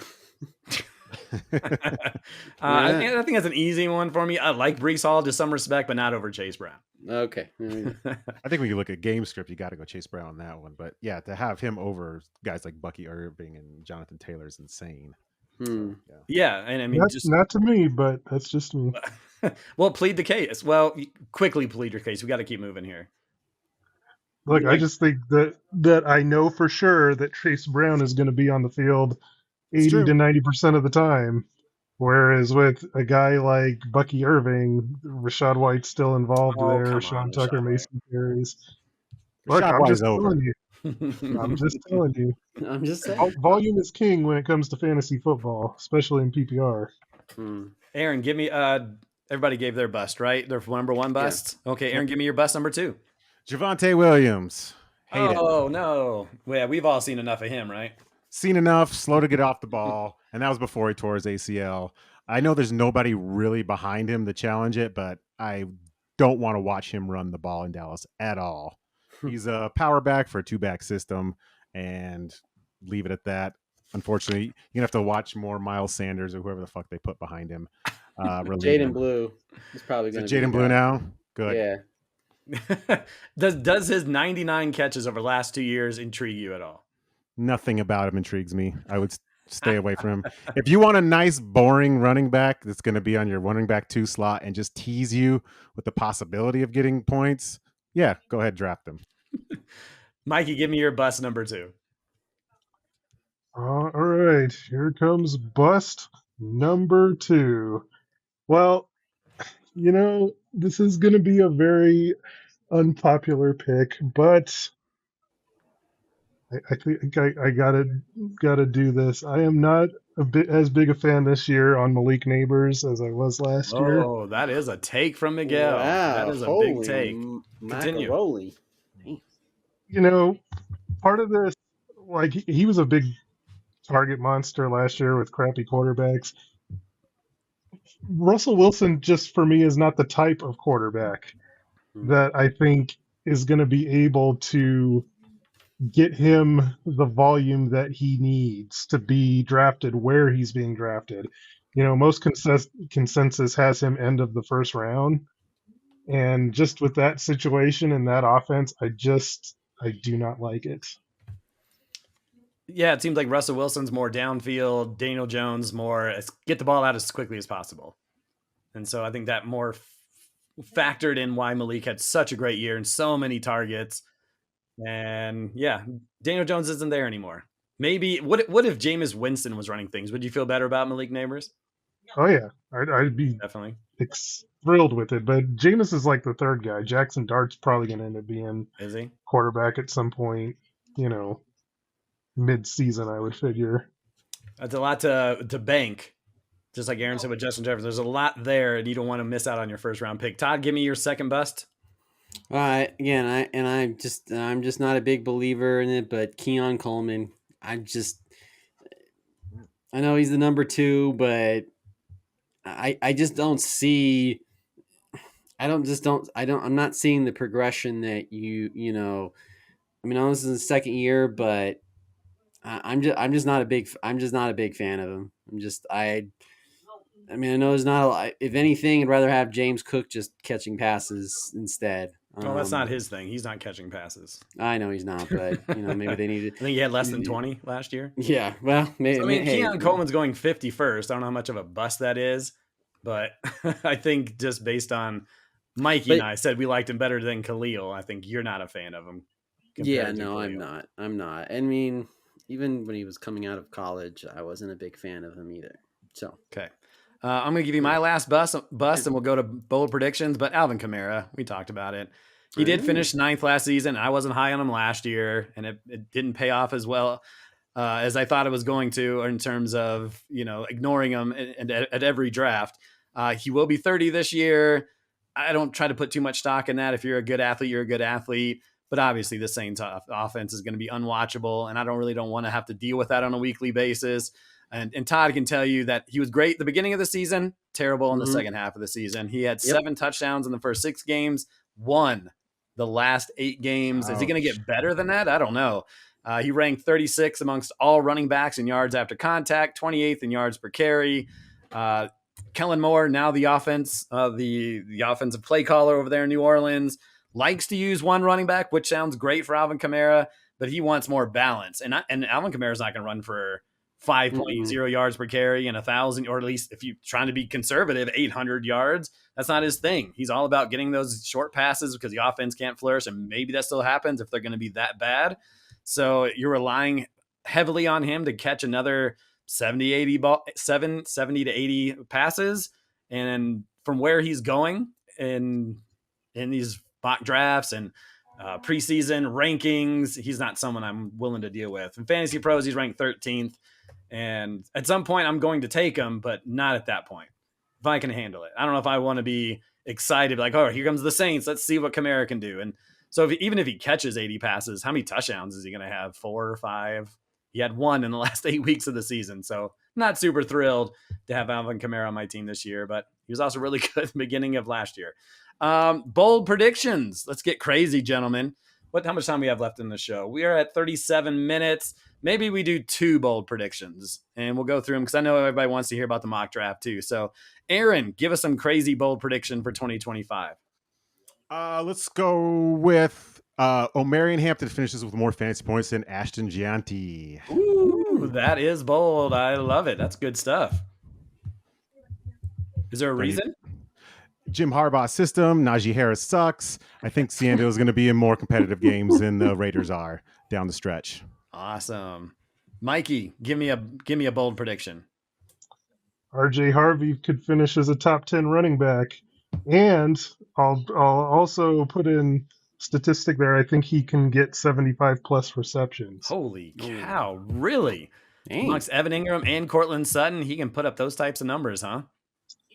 I think that's an easy one for me. I like Brees Hall to some respect, but not over Chase Brown. Okay. I think when you look at game script, you got to go Chase Brown on that one. But yeah, to have him over guys like Bucky Irving and Jonathan Taylor is insane. Yeah, and I mean, not to me, but that's just me. Well, plead the case. Well, quickly plead your case. We got to keep moving here. Look, I just think that I know for sure that Chase Brown is going to be on the field 80 to 90% of the time. Whereas with a guy like Bucky Irving, Rashad White's still involved there. Sean Tucker, Mason Harris. Look, I'm just telling you. I'm just telling you. I'm just saying. Volume is king when it comes to fantasy football, especially in PPR. Aaron, give me. Everybody gave their bust, right? Their number one bust. Yeah. Okay, Aaron, give me your bust number 2. Javonte Williams. No. Well, yeah, we've all seen enough of him, right? Seen enough, slow to get off the ball, and that was before he tore his ACL. I know there's nobody really behind him to challenge it, but I don't want to watch him run the ball in Dallas at all. He's a power back for a 2-back system, and leave it at that. Unfortunately, you're going to have to watch more Miles Sanders or whoever the fuck they put behind him. Jaden Blue is probably going to be Jaden Blue now? Good. Yeah. Does his 99 catches over the last 2 years intrigue you at all? Nothing about him intrigues me. I would stay away from him. If you want a nice, boring running back that's going to be on your running back 2 slot and just tease you with the possibility of getting points, yeah, go ahead, draft him. Mikey, give me your bust number 2. All right, here comes bust number 2. Well, this is going to be a very unpopular pick, but I think I gotta do this. I am not as big a fan this year on Malik Neighbors as I was last year. Oh, that is a take from Miguel. Wow, that is a big take. Continue. Part of this, like he was a big target monster last year with crappy quarterbacks. Russell Wilson, just for me, is not the type of quarterback that I think is going to be able to get him the volume that he needs to be drafted where he's being drafted. Most consensus has him end of the first round. And just with that situation and that offense, I do not like it. Yeah, it seems like Russell Wilson's more downfield, Daniel Jones more get the ball out as quickly as possible. And so I think that more factored in why Malik had such a great year and so many targets. And yeah, Daniel Jones isn't there anymore. Maybe what if Jameis Winston was running things? Would you feel better about Malik Neighbors? Oh yeah, I'd be definitely thrilled with it. But Jameis is like the third guy. Jackson Dart's probably going to end up being quarterback at some point. Mid-season, I would figure. That's a lot to bank. Just like Aaron said with Justin Jefferson, there's a lot there, and you don't want to miss out on your first round pick. Todd, give me your second bust. All right, again, I'm just not a big believer in it, but Keon Coleman, I know he's the number 2, but I just don't see. I'm not seeing the progression that I know this is the second year, but I'm just not a big fan of him. I know there's not a lot. If anything, I'd rather have James Cook just catching passes instead. Oh, that's not his thing. He's not catching passes. I know he's not, but maybe they need to. I think he had less than 20 last year. Yeah, well, maybe. Keon Coleman's going 51st. I don't know how much of a bust that is, but I think just based on Mikey and I said we liked him better than Khalil. I think you're not a fan of him. Yeah, no, Khalil. I'm not. I mean, even when he was coming out of college, I wasn't a big fan of him either. So okay. I'm going to give you my last bust, and we'll go to bold predictions. But Alvin Kamara, we talked about it. He did finish 9th last season. I wasn't high on him last year, and it didn't pay off as well as I thought it was going to in terms of ignoring him at every draft. He will be 30 this year. I don't try to put too much stock in that. If you're a good athlete, you're a good athlete. But obviously, the Saints offense is going to be unwatchable, and I don't want to have to deal with that on a weekly basis. And Todd can tell you that he was great at the beginning of the season, terrible in the second half of the season. He had 7 touchdowns in the first 6 games, 1 the last 8 games. Ouch. Is he going to get better than that? I don't know. He ranked 36 amongst all running backs in yards after contact, 28th in yards per carry. Kellen Moore, now the offensive play caller over there in New Orleans, likes to use one running back, which sounds great for Alvin Kamara, but he wants more balance. And Alvin Kamara is not going to run for 5.0 yards per carry and 1,000, or at least if you're trying to be conservative, 800 yards. That's not his thing. He's all about getting those short passes because the offense can't flourish, and maybe that still happens if they're going to be that bad. So you're relying heavily on him to catch another 70 to 80 passes. And from where he's going in these mock drafts and preseason rankings, he's not someone I'm willing to deal with. In Fantasy Pros, he's ranked 13th. And at some point, I'm going to take him, but not at that point. If I can handle it. I don't know if I want to be excited, like, oh, here comes the Saints. Let's see what Kamara can do. And so even if he catches 80 passes, how many touchdowns is he going to have? 4 or 5? He had 1 in the last 8 weeks of the season. So not super thrilled to have Alvin Kamara on my team this year, but he was also really good at the beginning of last year. Bold predictions. Let's get crazy, gentlemen. How much time we have left in the show? We are at 37 minutes. Maybe we do 2 bold predictions and we'll go through them because I know everybody wants to hear about the mock draft too. So Aaron, give us some crazy bold prediction for 2025. Let's go with Omarion Hampton finishes with more fantasy points than Ashton Gianti. Ooh, that is bold. I love it. That's good stuff. Is there a reason? Jim Harbaugh's system. Najee Harris sucks. I think Seattle is going to be in more competitive games than the Raiders are down the stretch. Awesome. Mikey, give me a bold prediction. RJ Harvey could finish as a top 10 running back. And I'll also put in statistic there. I think he can get 75 plus receptions. Holy cow. Really? Dang. Amongst Evan Ingram and Cortland Sutton, he can put up those types of numbers, huh?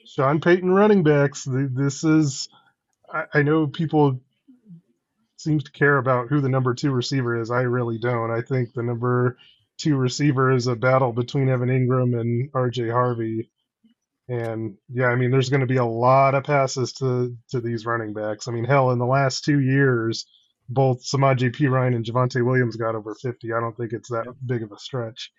Sean Payton running backs. This is, I know people seem to care about who the number 2 receiver is. I really don't. I think the number 2 receiver is a battle between Evan Ingram and RJ Harvey. And yeah, I mean, there's going to be a lot of passes to these running backs. I mean, hell, in the last 2 years, both Samaje Perine and Javonte Williams got over 50. I don't think it's that big of a stretch.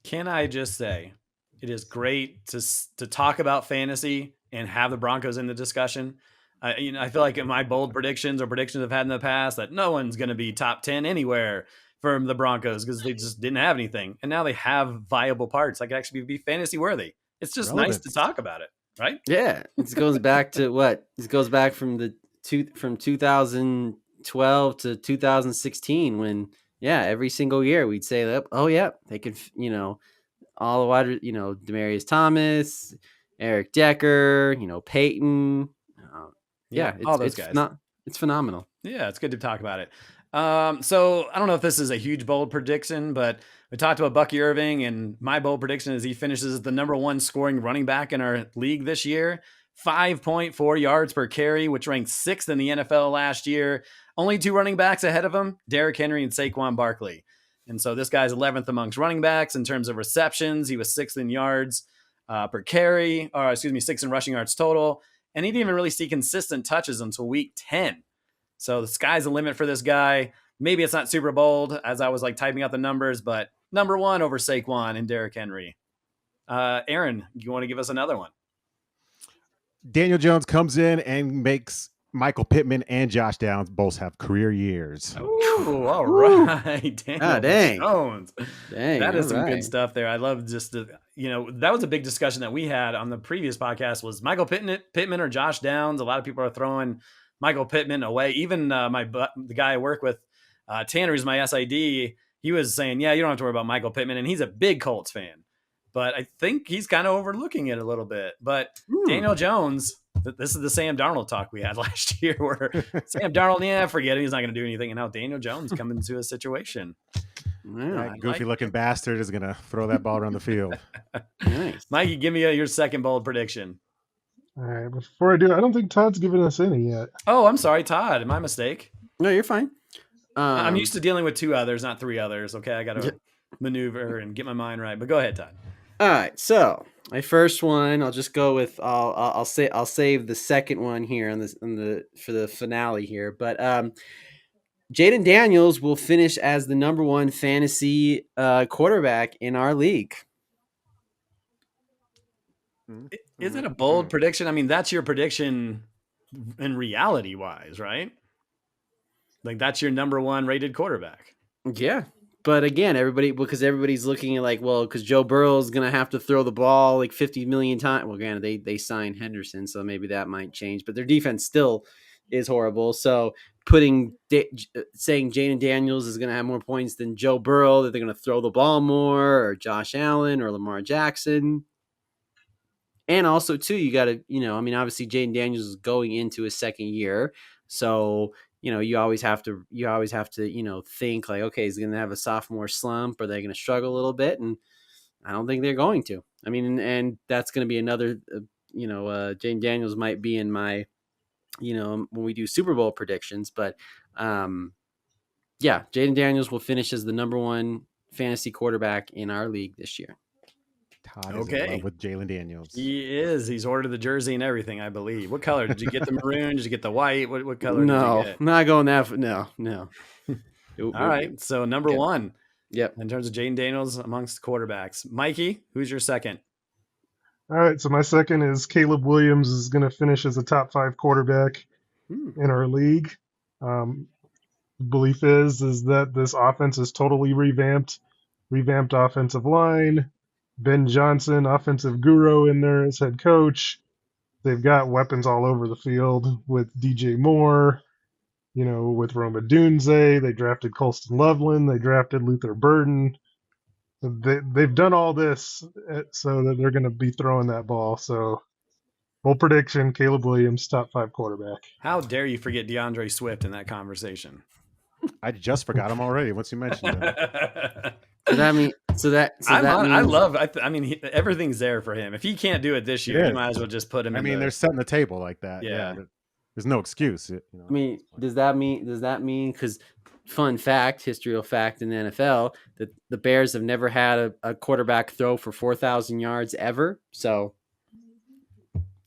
Can I just say, it is great to talk about fantasy and have the Broncos in the discussion. I feel like in my bold predictions or predictions I've had in the past that no one's going to be top 10 anywhere from the Broncos because they just didn't have anything. And now they have viable parts that could actually be fantasy worthy. It's just nice to talk about it, right? Yeah. It goes back to what? It goes back from 2012 to 2016 when, every single year we'd say that, they could, all the wide, Demaryius Thomas, Eric Decker, Peyton. All those guys. It's phenomenal. Yeah, it's good to talk about it. So I don't know if this is a huge bold prediction, but we talked about Bucky Irving, and my bold prediction is he finishes as the number 1 scoring running back in our league this year. 5.4 yards per carry, which ranked 6th in the NFL last year. Only 2 running backs ahead of him, Derrick Henry and Saquon Barkley. And so this guy's 11th amongst running backs in terms of receptions. He was 6th in yards per carry, 6th in rushing yards total. And he didn't even really see consistent touches until week 10. So the sky's the limit for this guy. Maybe it's not super bold as I was like typing out the numbers, but number 1 over Saquon and Derrick Henry. Aaron, you want to give us another one? Daniel Jones comes in and makes Michael Pittman and Josh Downs both have career years. Ooh, all right. Dang. Jones. Dang, that is some right. good stuff there. I love just that was a big discussion that we had on the previous podcast was Michael Pittman or Josh Downs. A lot of people are throwing Michael Pittman away. Even the guy I work with, Tanner, who's my SID, he was saying, you don't have to worry about Michael Pittman. And he's a big Colts fan. But I think he's kind of overlooking it a little bit. But Daniel Jones, this is the Sam Darnold talk we had last year where Sam Darnold, forget it. He's not going to do anything. And now Daniel Jones coming into a situation. That goofy-looking bastard is going to throw that ball around the field. Nice. Mikey, give me your second bold prediction. All right, before I do, I don't think Todd's given us any yet. Oh, I'm sorry, Todd. My mistake. No, you're fine. I'm used to dealing with 2 others, not 3 others. Okay, I got to Yeah. maneuver and get my mind right. But go ahead, Todd. All right, so my first one, I'll just go with I'll save the second one here for the finale here. But Jaden Daniels will finish as the number 1 fantasy quarterback in our league. Is it a bold prediction? I mean, that's your prediction in reality wise, right? Like that's your number 1 rated quarterback. Yeah. But again, everybody's looking at like, well, because Joe Burrow is going to have to throw the ball like 50 million times. Well, granted, they signed Henderson, so maybe that might change. But their defense still is horrible. So saying Jaden Daniels is going to have more points than Joe Burrow, that they're going to throw the ball more, or Josh Allen or Lamar Jackson. And also, too, you got to, obviously Jaden Daniels is going into his second year. So, you always have to, think like, okay, he's going to have a sophomore slump, or they're going to struggle a little bit. And I don't think they're going to. I mean, and that's going to be another, Jaden Daniels might be in my, when we do Super Bowl predictions. But, yeah, Jaden Daniels will finish as the number 1 fantasy quarterback in our league this year. Todd is in love with Jalen Daniels. He is. He's ordered the jersey and everything, I believe. What color? Did you get the maroon? Did you get the white? What color No, did you get? not going that. No. All right. So number 1. Yep. In terms of Jaden Daniels amongst quarterbacks. Mikey, who's your second? All right, so my second is Caleb Williams is going to finish as a top 5 quarterback in our league. Belief is that this offense is totally revamped offensive line. Ben Johnson, offensive guru, in there as head coach. They've got weapons all over the field with DJ Moore, with Roma Dunze. They drafted Colston Loveland. They drafted Luther Burden. They've done all this so that they're going to be throwing that ball. So, bold prediction, Caleb Williams, top 5 quarterback. How dare you forget DeAndre Swift in that conversation? I just forgot him already once you mentioned him. I mean, everything's there for him. If he can't do it this year, you might as well just put him. They're setting the table like that. Yeah. There's no excuse. I mean, does that mean? Because fun fact, historical fact in the NFL, that the Bears have never had a quarterback throw for 4,000 yards ever. So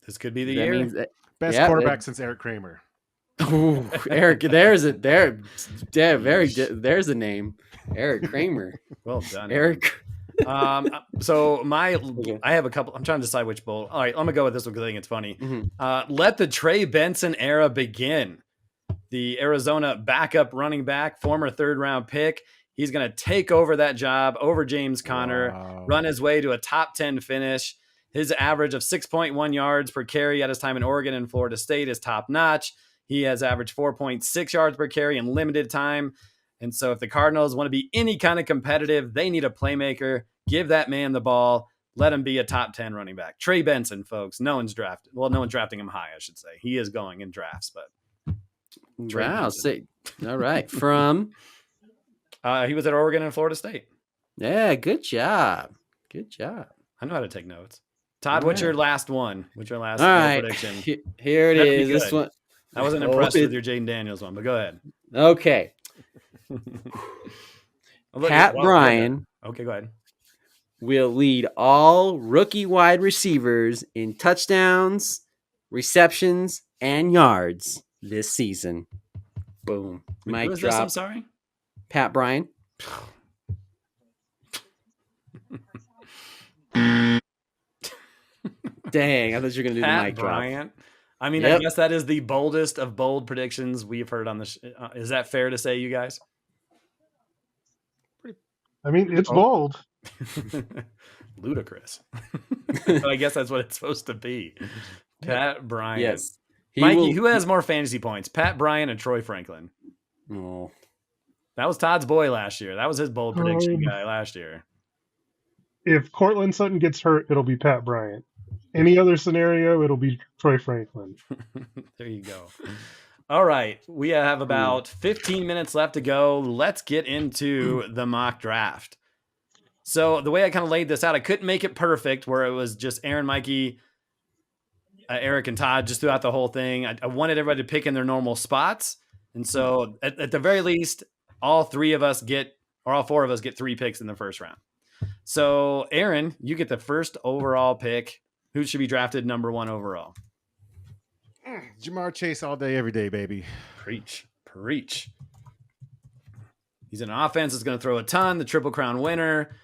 this could be the year. Best quarterback since Eric Kramer. Ooh, Eric, there's a name, Eric Kramer. Well done, Eric. So I have a couple. I'm trying to decide which bowl. All right, I'm gonna go with this one because I think it's funny. Mm-hmm. Let the Trey Benson era begin. The Arizona backup running back, former 3rd-round pick. He's gonna take over that job over James Conner, run his way to a top 10 finish. His average of 6.1 yards per carry at his time in Oregon and Florida State is top notch. He has averaged 4.6 yards per carry in limited time. And so if the Cardinals want to be any kind of competitive, they need a playmaker. Give that man the ball. Let him be a top 10 running back. Trey Benson, folks. No one's drafting him high, I should say. He is going in drafts, but wow. All right. From he was at Oregon and Florida State. Yeah, good job. I know how to take notes. Todd, what's your last one? What's your last prediction? Here it is. This one. I wasn't impressed with your Jaden Daniels one, but go ahead. Okay. Pat Bryant. Okay, go ahead. Will lead all rookie wide receivers in touchdowns, receptions, and yards this season. Boom. Mic drop. This? I'm sorry. Pat Bryant. Dang, I thought you were going to do the mic Bryant. drop. I mean, I guess that is the boldest of bold predictions we've heard on the is that fair to say, you guys? I mean, it's bold. Ludicrous. But I guess that's what it's supposed to be. Pat Bryant. Yes. Mikey, who has more fantasy points? Pat Bryant and Troy Franklin. Oh. That was Todd's boy last year. That was his bold prediction guy last year. If Cortland Sutton gets hurt, it'll be Pat Bryant. Any other scenario, it'll be Troy Franklin. There you go. All right. We have about 15 minutes left to go. Let's get into the mock draft. So the way I kind of laid this out, I couldn't make it perfect where it was just Aaron, Mikey, Eric and Todd just throughout the whole thing. I wanted everybody to pick in their normal spots. And so at the very least, all four of us get 3 picks in the first round. So Aaron, you get the first overall pick. Who should be drafted number 1 overall? Jamar Chase all day, every day, baby. Preach. He's in an offense that's going to throw a ton, the Triple Crown winner.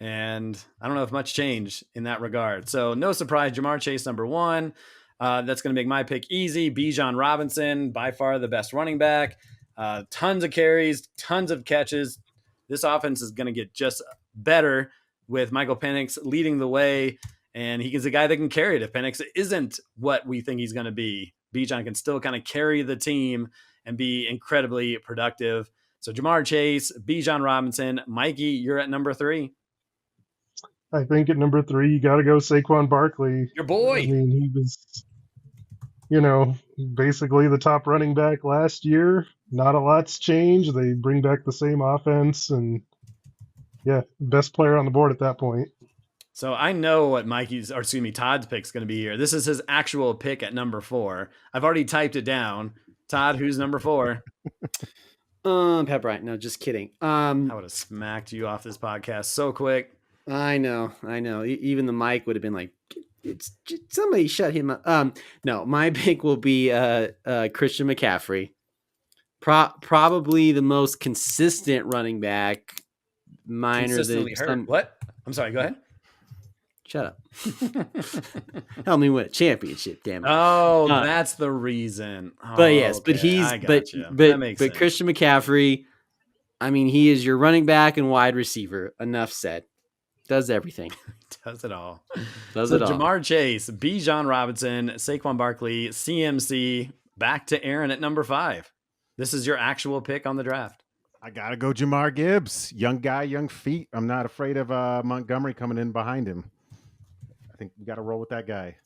And I don't know if much changed in that regard. So no surprise, Jamar Chase, number 1. That's going to make my pick easy. Bijan Robinson, by far the best running back. Tons of carries, tons of catches. This offense is going to get just better with Michael Penix leading the way. And he's a guy that can carry it. If Penix isn't what we think he's going to be, Bijan can still kind of carry the team and be incredibly productive. So Jamar Chase, Bijan Robinson, Mikey, you're at number 3. I think at number 3, you got to go Saquon Barkley. Your boy. I mean, he was, basically the top running back last year. Not a lot's changed. They bring back the same offense, and yeah, best player on the board at that point. So I know what Todd's pick is going to be here. This is his actual pick at number 4. I've already typed it down. Todd, who's number 4? Pat Bryant. No, just kidding. I would have smacked you off this podcast so quick. I know. Even the mic would have been like, it's just, somebody shut him up. No, my pick will be Christian McCaffrey. Probably the most consistent running back. Consistently hurt. What? I'm sorry. Go ahead. Shut up. Help me win a championship, damn it. Oh, that's the reason. But yes, okay. But Christian McCaffrey, I mean, he is your running back and wide receiver. Enough said. Does everything. Does it all. Does it all. Jamar Chase, Bijan Robinson, Saquon Barkley, CMC, back to Aaron at number 5. This is your actual pick on the draft. I got to go Jahmyr Gibbs. Young guy, young feet. I'm not afraid of Montgomery coming in behind him. I think we got to roll with that guy.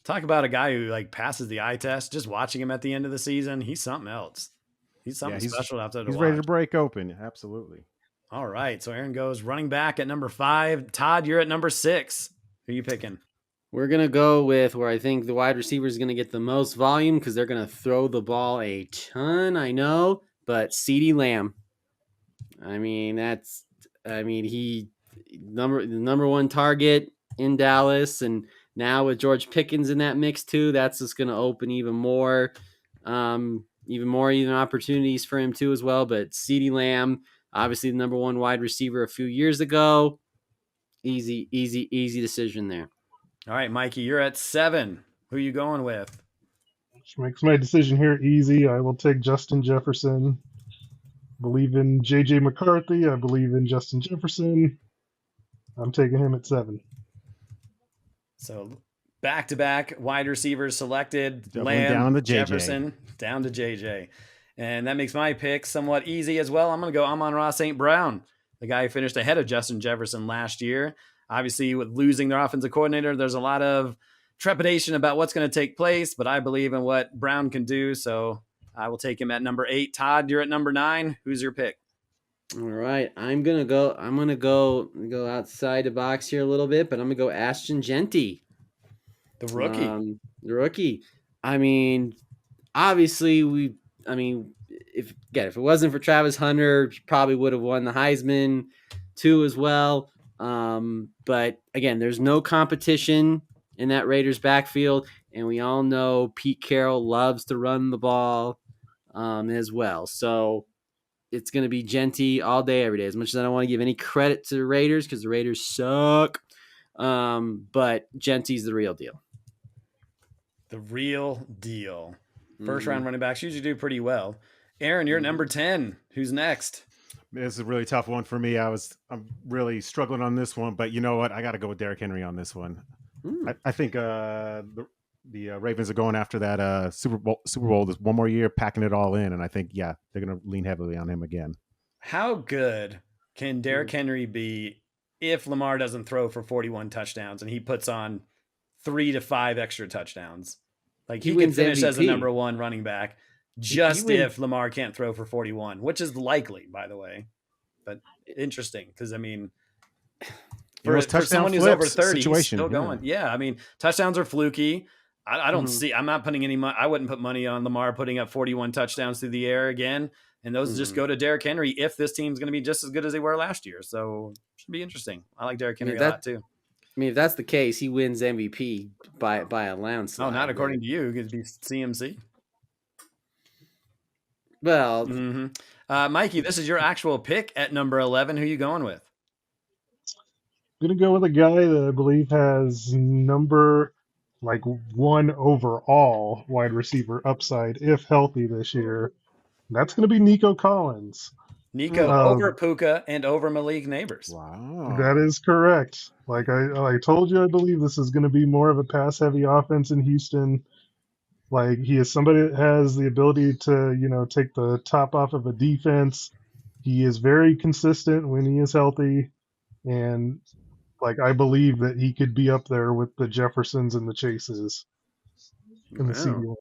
Talk about a guy who passes the eye test. Just watching him at the end of the season, he's something else. He's something special out there to watch. He's ready to break open. Absolutely. All right. So Aaron goes running back at number 5. Todd, you're at number 6. Who are you picking? We're going to go with where I think the wide receiver is going to get the most volume because they're going to throw the ball a ton, I know, but CeeDee Lamb. I mean, he number 1 target in Dallas, and now with George Pickens in that mix too, that's just going to open even more opportunities for him too as well. But CeeDee Lamb, obviously the number 1 wide receiver a few years ago, easy decision there. All right, Mikey, you're at 7. Who are you going with? Which makes my decision here easy. I will take Justin Jefferson. Believe in J.J. McCarthy. I believe in Justin Jefferson. I'm taking him at 7. So back-to-back wide receivers selected. Definitely Lamb, down to JJ. Jefferson, down to JJ. And that makes my pick somewhat easy as well. I'm going to go Amon-Ra St. Brown, the guy who finished ahead of Justin Jefferson last year. Obviously, with losing their offensive coordinator, there's a lot of trepidation about what's going to take place, but I believe in what Brown can do, so I will take him at number 8. Todd, you're at number 9. Who's your pick? All right, I'm gonna go outside the box here a little bit, but I'm gonna go Ashton Jeanty, the rookie. I mean, obviously, if it wasn't for Travis Hunter, he probably would have won the Heisman too as well. But again, there's no competition in that Raiders backfield, and we all know Pete Carroll loves to run the ball as well. So it's going to be Jeanty all day, every day. As much as I don't want to give any credit to the Raiders because the Raiders suck, but Jeanty's the real deal. The real deal. First round running backs usually do pretty well. Aaron, you're at number 10. Who's next? This is a really tough one for me. I'm really struggling on this one, but you know what? I got to go with Derrick Henry on this one. I think the Ravens are going after that Super Bowl this one more year, packing it all in, and I think they're going to lean heavily on him again. How good can Derrick Henry be if Lamar doesn't throw for 41 touchdowns and he puts on 3 to 5 extra touchdowns? Like he can finish MVP as a number 1 running back just if Lamar can't throw for 41, which is likely, by the way. But interesting because, I mean, for someone who's over 30, he's still going. Yeah, I mean, touchdowns are fluky. I don't Mhm. see. I'm not putting any money. I wouldn't put money on Lamar putting up 41 touchdowns through the air again. And those just Mhm. go to Derrick Henry if this team's going to be just as good as they were last year. So should be interesting. I like Derrick I mean, Henry a lot too. if that's the case, he wins MVP by a Oh, not landslide. according to you. It'd be CMC. Well, Mikey, this is your actual pick at number 11. Who you going with? I'm gonna go with a guy that I believe has number like 1 overall wide receiver upside if healthy this year. That's gonna be Nico Collins. Nico over Puka and over Malik Neighbors. Wow. That is correct. Like I told you, I believe this is going to be more of a pass-heavy offense in Houston. Like he is somebody that has the ability to, take the top off of a defense. He is very consistent when he is healthy, and like I believe that he could be up there with the Jeffersons and the Chases and the CD Wow.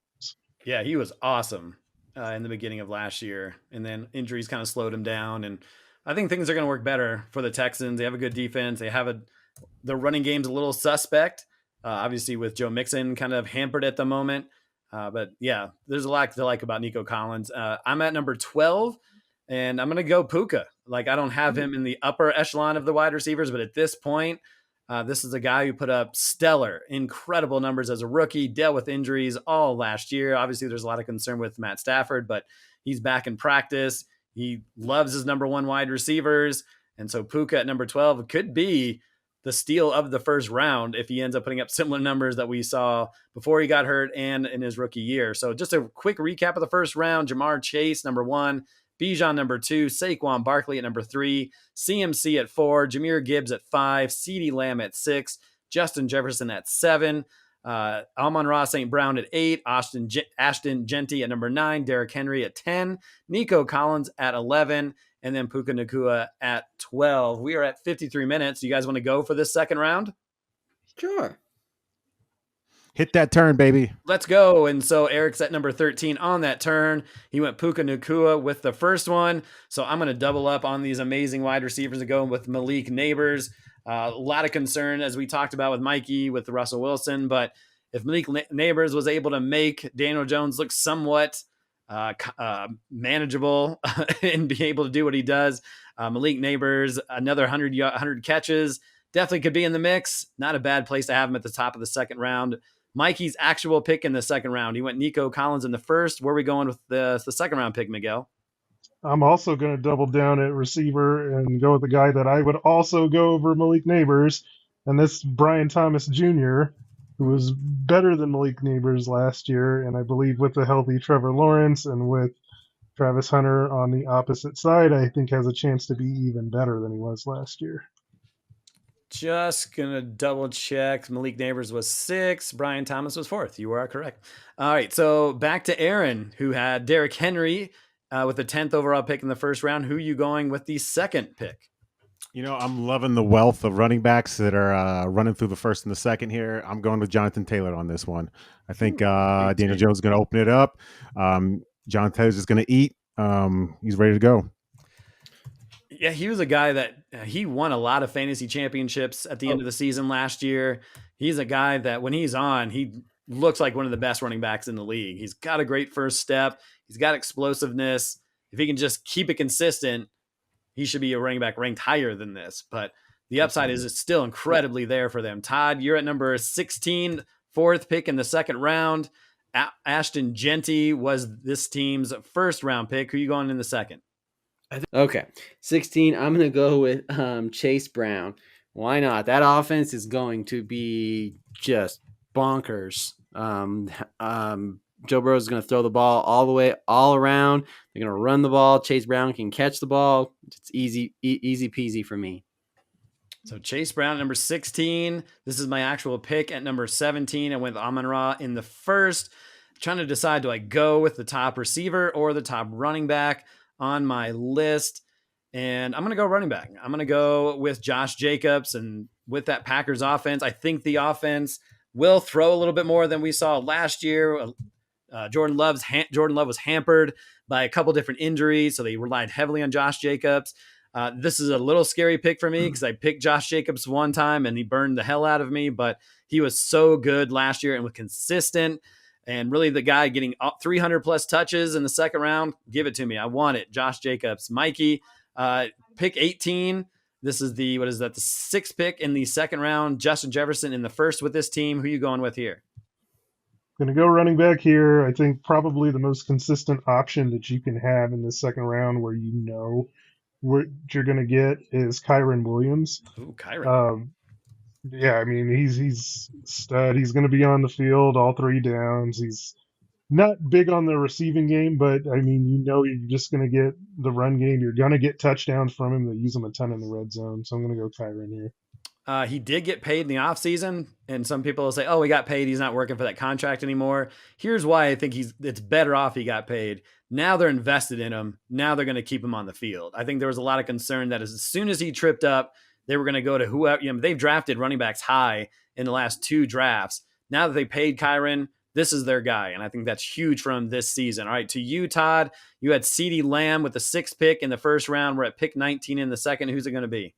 Yeah, he was awesome in the beginning of last year, and then injuries kind of slowed him down. And I think things are going to work better for the Texans. They have a good defense. They have the running game's a little suspect, obviously with Joe Mixon kind of hampered at the moment. But yeah, there's a lot to like about Nico Collins. I'm at number 12, and I'm going to go Puka. Like I don't have him in the upper echelon of the wide receivers, but at this point, this is a guy who put up stellar, incredible numbers as a rookie, dealt with injuries all last year. Obviously, there's a lot of concern with Matt Stafford, but he's back in practice. He loves his number 1 wide receivers. And so Puka at number 12 could be the steal of the first round if he ends up putting up similar numbers that we saw before he got hurt and in his rookie year. So just a quick recap of the first round: Jamar Chase, number 1, Bijan number 2, Saquon Barkley at number 3, CMC at 4, Jahmyr Gibbs at 5, CeeDee Lamb at 6, Justin Jefferson at 7, Amon-Ra St. Brown at 8, Ashton Genty at number 9, Derrick Henry at 10, Nico Collins at 11, and then Puka Nacua at 12. We are at 53 minutes. You guys want to go for this second round? sure. Hit that turn, baby. Let's go. And so Eric's at number 13 on that turn. He went Puka Nacua with the first one. So I'm going to double up on these amazing wide receivers and go with Malik Neighbors. A lot of concern, as we talked about with Mikey, with Russell Wilson. But if Malik Neighbors was able to make Daniel Jones look somewhat manageable and be able to do what he does, Malik Neighbors, another 100 catches, definitely could be in the mix. Not a bad place to have him at the top of the second round. Mikey's actual pick in the second round. He went Nico Collins in the first. Where are we going with the second round pick, Miguel? I'm also going to double down at receiver and go with the guy that I would also go over Malik Neighbors, and that's Brian Thomas Jr., who was better than Malik Neighbors last year. And I believe with a healthy Trevor Lawrence and with Travis Hunter on the opposite side, I think has a chance to be even better than he was last year. Just going to double check. Malik Neighbors was 6. Brian Thomas was 4th. You are correct. All right. So back to Aaron, who had Derrick Henry with the 10th overall pick in the first round. Who are you going with the second pick? I'm loving the wealth of running backs that are running through the first and the second here. I'm going with Jonathan Taylor on this one. I think Daniel Jones is going to open it up. Jonathan Taylor's just going to eat. He's ready to go. Yeah, he was a guy that he won a lot of fantasy championships at the end of the season last year. He's a guy that when he's on, he looks like one of the best running backs in the league. He's got a great first step. He's got explosiveness. If he can just keep it consistent, he should be a running back ranked higher than this. But the upside is still incredibly there for them. Todd, you're at number 16, 4th pick in the second round. Ashton Genty was this team's first round pick. Who are you going in the second? Okay, 16. I'm gonna go with Chase Brown. Why not? That offense is going to be just bonkers. Joe Burrow is going to throw the ball all around. They're going to run the ball. Chase Brown can catch the ball. It's easy peasy for me. So Chase Brown, number 16. This is my actual pick at number 17. I went with Amon-Ra in the first. Trying to decide, do I go with the top receiver or the top running back on my list? And I'm going to go running back. I'm going to go with Josh Jacobs. And with that Packers offense, I think the offense will throw a little bit more than we saw last year. Jordan Love was hampered by a couple different injuries, so they relied heavily on Josh Jacobs. This is a little scary pick for me because I picked Josh Jacobs one time and he burned the hell out of me, but He was so good last year and was consistent. And really the guy getting 300 plus touches in the second round, give it to me. I want it. Josh Jacobs. Mikey, pick 18. This is the 6th pick in the second round. Justin Jefferson in the first with this team. Who are you going with here? Going to go running back here. I think probably the most consistent option that you can have in the second round where you know what you're going to get is Kyron Williams. Ooh, Kyron. Yeah, I mean, he's stud. He's going to be on the field all 3 downs. He's not big on the receiving game, but I mean, you know, you're just going to get the run game. You're going to get touchdowns from him. They use him a ton in the red zone. So I'm going to go Kyron here. He did get paid in the offseason, and some people will say, oh, he got paid. He's not working for that contract anymore. Here's why I think it's better off he got paid. Now they're invested in him. Now they're going to keep him on the field. I think there was a lot of concern that as soon as he tripped up, they were going to go to whoever. They've drafted running backs high in the last 2 drafts. Now that they paid Kyron, this is their guy, and I think that's huge for him this season. All right, to you, Todd, you had CeeDee Lamb with the 6th pick in the first round. We're at pick 19 in the second. Who's it going to be?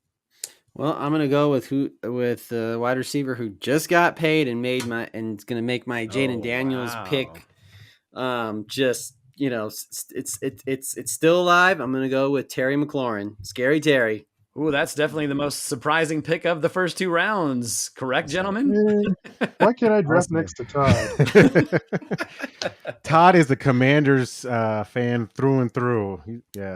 Well, I'm gonna go with the wide receiver who just got paid and it's gonna make my Jaden Daniels pick. Just it's still alive. I'm gonna go with Terry McLaurin, Scary Terry. Ooh, that's definitely the most surprising pick of the first 2 rounds. Correct, gentlemen? Why can't I draft next to Todd? Todd is the Commanders fan through and through.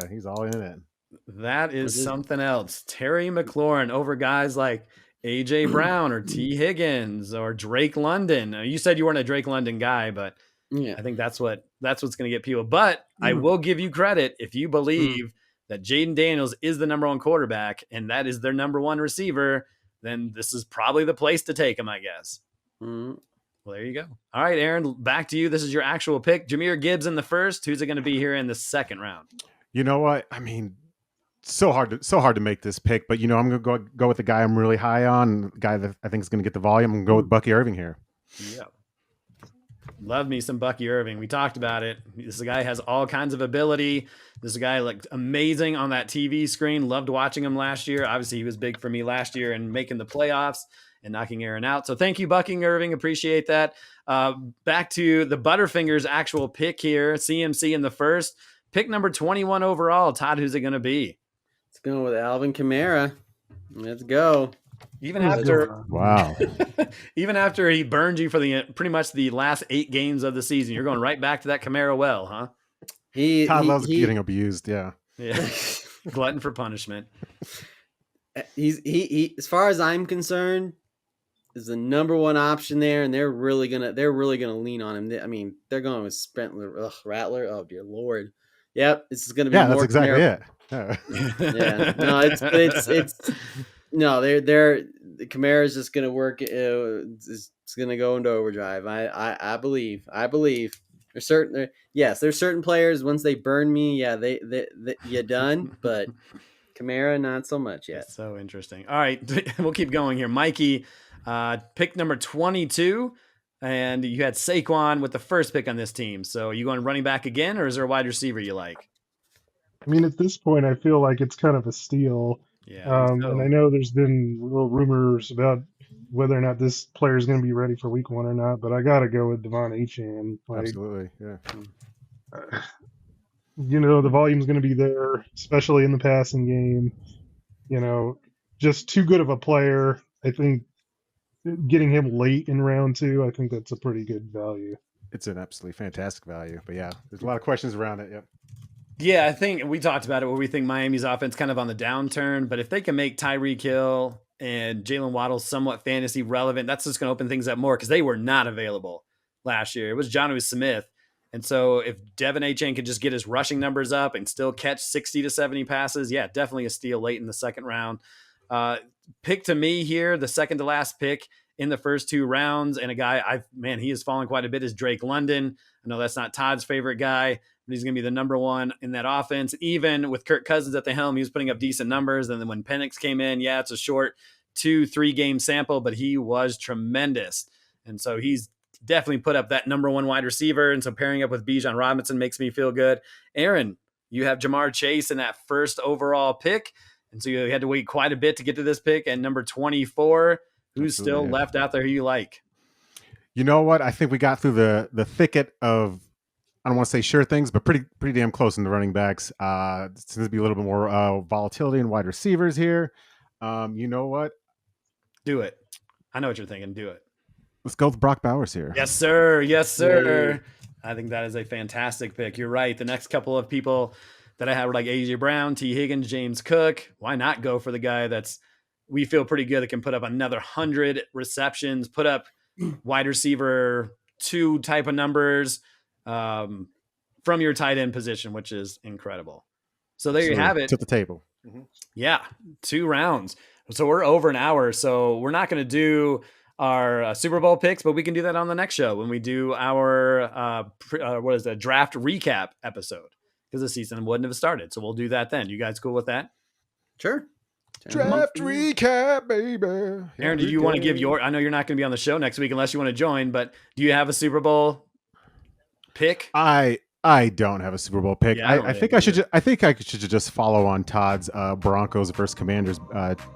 He's all in it. That is something else. Terry McLaurin over guys like A.J. Brown or T. Higgins or Drake London. You said you weren't a Drake London guy, but yeah, I think that's what's going to get people. But I will give you credit if you believe that Jaden Daniels is the number 1 quarterback and that is their number 1 receiver, then this is probably the place to take him, I guess. Well, there you go. All right, Aaron, back to you. This is your actual pick. Jahmyr Gibbs in the first. Who's it going to be here in the second round? You know what? I mean, so hard to make this pick, but I'm going to go with the guy I'm really high on, the guy that I think is going to get the volume. I'm going to go with Bucky Irving here. Yeah. Love me some Bucky Irving. We talked about it. This guy has all kinds of ability. This guy looked amazing on that TV screen. Loved watching him last year. Obviously, he was big for me last year and making the playoffs and knocking Aaron out. So thank you, Bucky Irving. Appreciate that. Back to the Butterfingers actual pick here. CMC in the first. Pick number 21 overall. Todd, who's it going to be? It's going with Alvin Kamara. Let's go. Even after even after he burned you for the pretty much the last 8 games of the season, you're going right back to that Kamara well, huh? Todd loves getting abused. Yeah. Glutton for punishment. He as far as I'm concerned, is the number 1 option there, and they're really gonna lean on him. I mean, they're going with Rattler. Oh dear Lord. Yep, this is gonna be that's exactly it. Yeah. No, it's no, they're Kamara's just gonna work. It's gonna go into overdrive. I believe. There's certain players once they burn me, they you're done. But Kamara, not so much yet. That's so interesting. All right, we'll keep going here. Mikey, pick number 22, and you had Saquon with the first pick on this team. So are you going running back again, or is there a wide receiver you like? I mean, at this point, I feel like it's kind of a steal. Yeah. And I know there's been little rumors about whether or not this player is going to be ready for week 1 or not, but I got to go with Devon Achane. Absolutely. Yeah. The volume's going to be there, especially in the passing game. Just too good of a player. I think getting him late in round 2, I think that's a pretty good value. It's an absolutely fantastic value, but yeah, there's a lot of questions around it. Yep. Yeah, I think we talked about it where we think Miami's offense kind of on the downturn, but if they can make Tyreek Hill and Jalen Waddle somewhat fantasy relevant, that's just going to open things up more because they were not available last year. It was Jonnu Smith. And so if Devon Achane could just get his rushing numbers up and still catch 60 to 70 passes, yeah, definitely a steal late in the second round. Pick to me here, the second to last pick in the first 2 rounds, and a guy he has fallen quite a bit is Drake London. I know that's not Todd's favorite guy, but he's going to be the number 1 in that offense. Even with Kirk Cousins at the helm, he was putting up decent numbers. And then when Penix came in, it's a short 2-3 game sample, but he was tremendous. And so he's definitely put up that number 1 wide receiver. And so pairing up with Bijan Robinson makes me feel good. Aaron, you have Jamar Chase in that first overall pick. And so you had to wait quite a bit to get to this pick at number 24. Who's still Absolutely. left out there who you like? You know what? I think we got through the thicket of, I don't want to say sure things, but pretty damn close in the running backs. Seems to be a little bit more volatility in wide receivers here. You know what? Do it. I know what you're thinking. Do it. Let's go with Brock Bowers here. Yes, sir. Yes, sir. I think that is a fantastic pick. You're right. The next couple of people that I had were like AJ Brown, T. Higgins, James Cook. Why not go for the guy that's we feel pretty good that can put up another 100 receptions, put up wide receiver 2 type of numbers from your tight end position, which is incredible. So there you have it. To the table. Yeah, 2 rounds. So we're over an hour. So we're not going to do our Super Bowl picks, but we can do that on the next show when we do our draft recap episode, because the season wouldn't have started. So we'll do that then. You guys cool with that? Sure. Draft recap, baby. Aaron, do you want to give your? I know you're not going to be on the show next week unless you want to join, but do you have a Super Bowl pick? I don't have a Super Bowl pick. Yeah, I think I should. I think I should just follow on Todd's Broncos versus Commanders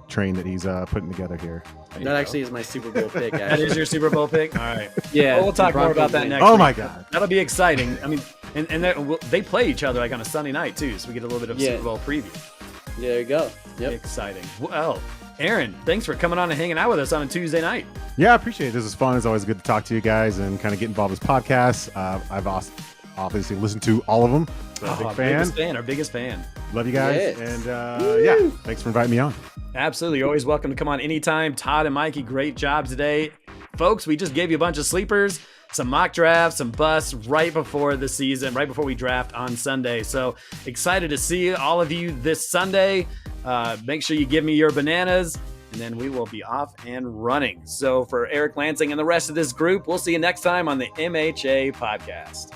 train that he's putting together here. That actually is my Super Bowl pick. That is your Super Bowl pick. All right. Yeah. Well, we'll talk more about that next Oh week. my God. That'll be exciting. I mean, and they play each other like on a Sunday night too, so we get a little bit of Super Bowl preview. There you go. Yep. Exciting. Well, Aaron, thanks for coming on and hanging out with us on a Tuesday night. Yeah, I appreciate it. This is fun. It's always good to talk to you guys and kind of get involved in this podcast. I've obviously listened to all of them. Our biggest fan. Love you guys. Yes. And yeah, thanks for inviting me on. Absolutely. You're always welcome to come on anytime. Todd and Mikey, great job today. Folks, we just gave you a bunch of sleepers, some mock drafts, some busts right before the season, right before we draft on Sunday. So excited to see all of you this Sunday. Make sure you give me your bananas, and then we will be off and running. So for Eric Lansing and the rest of this group, we'll see you next time on the MHA podcast.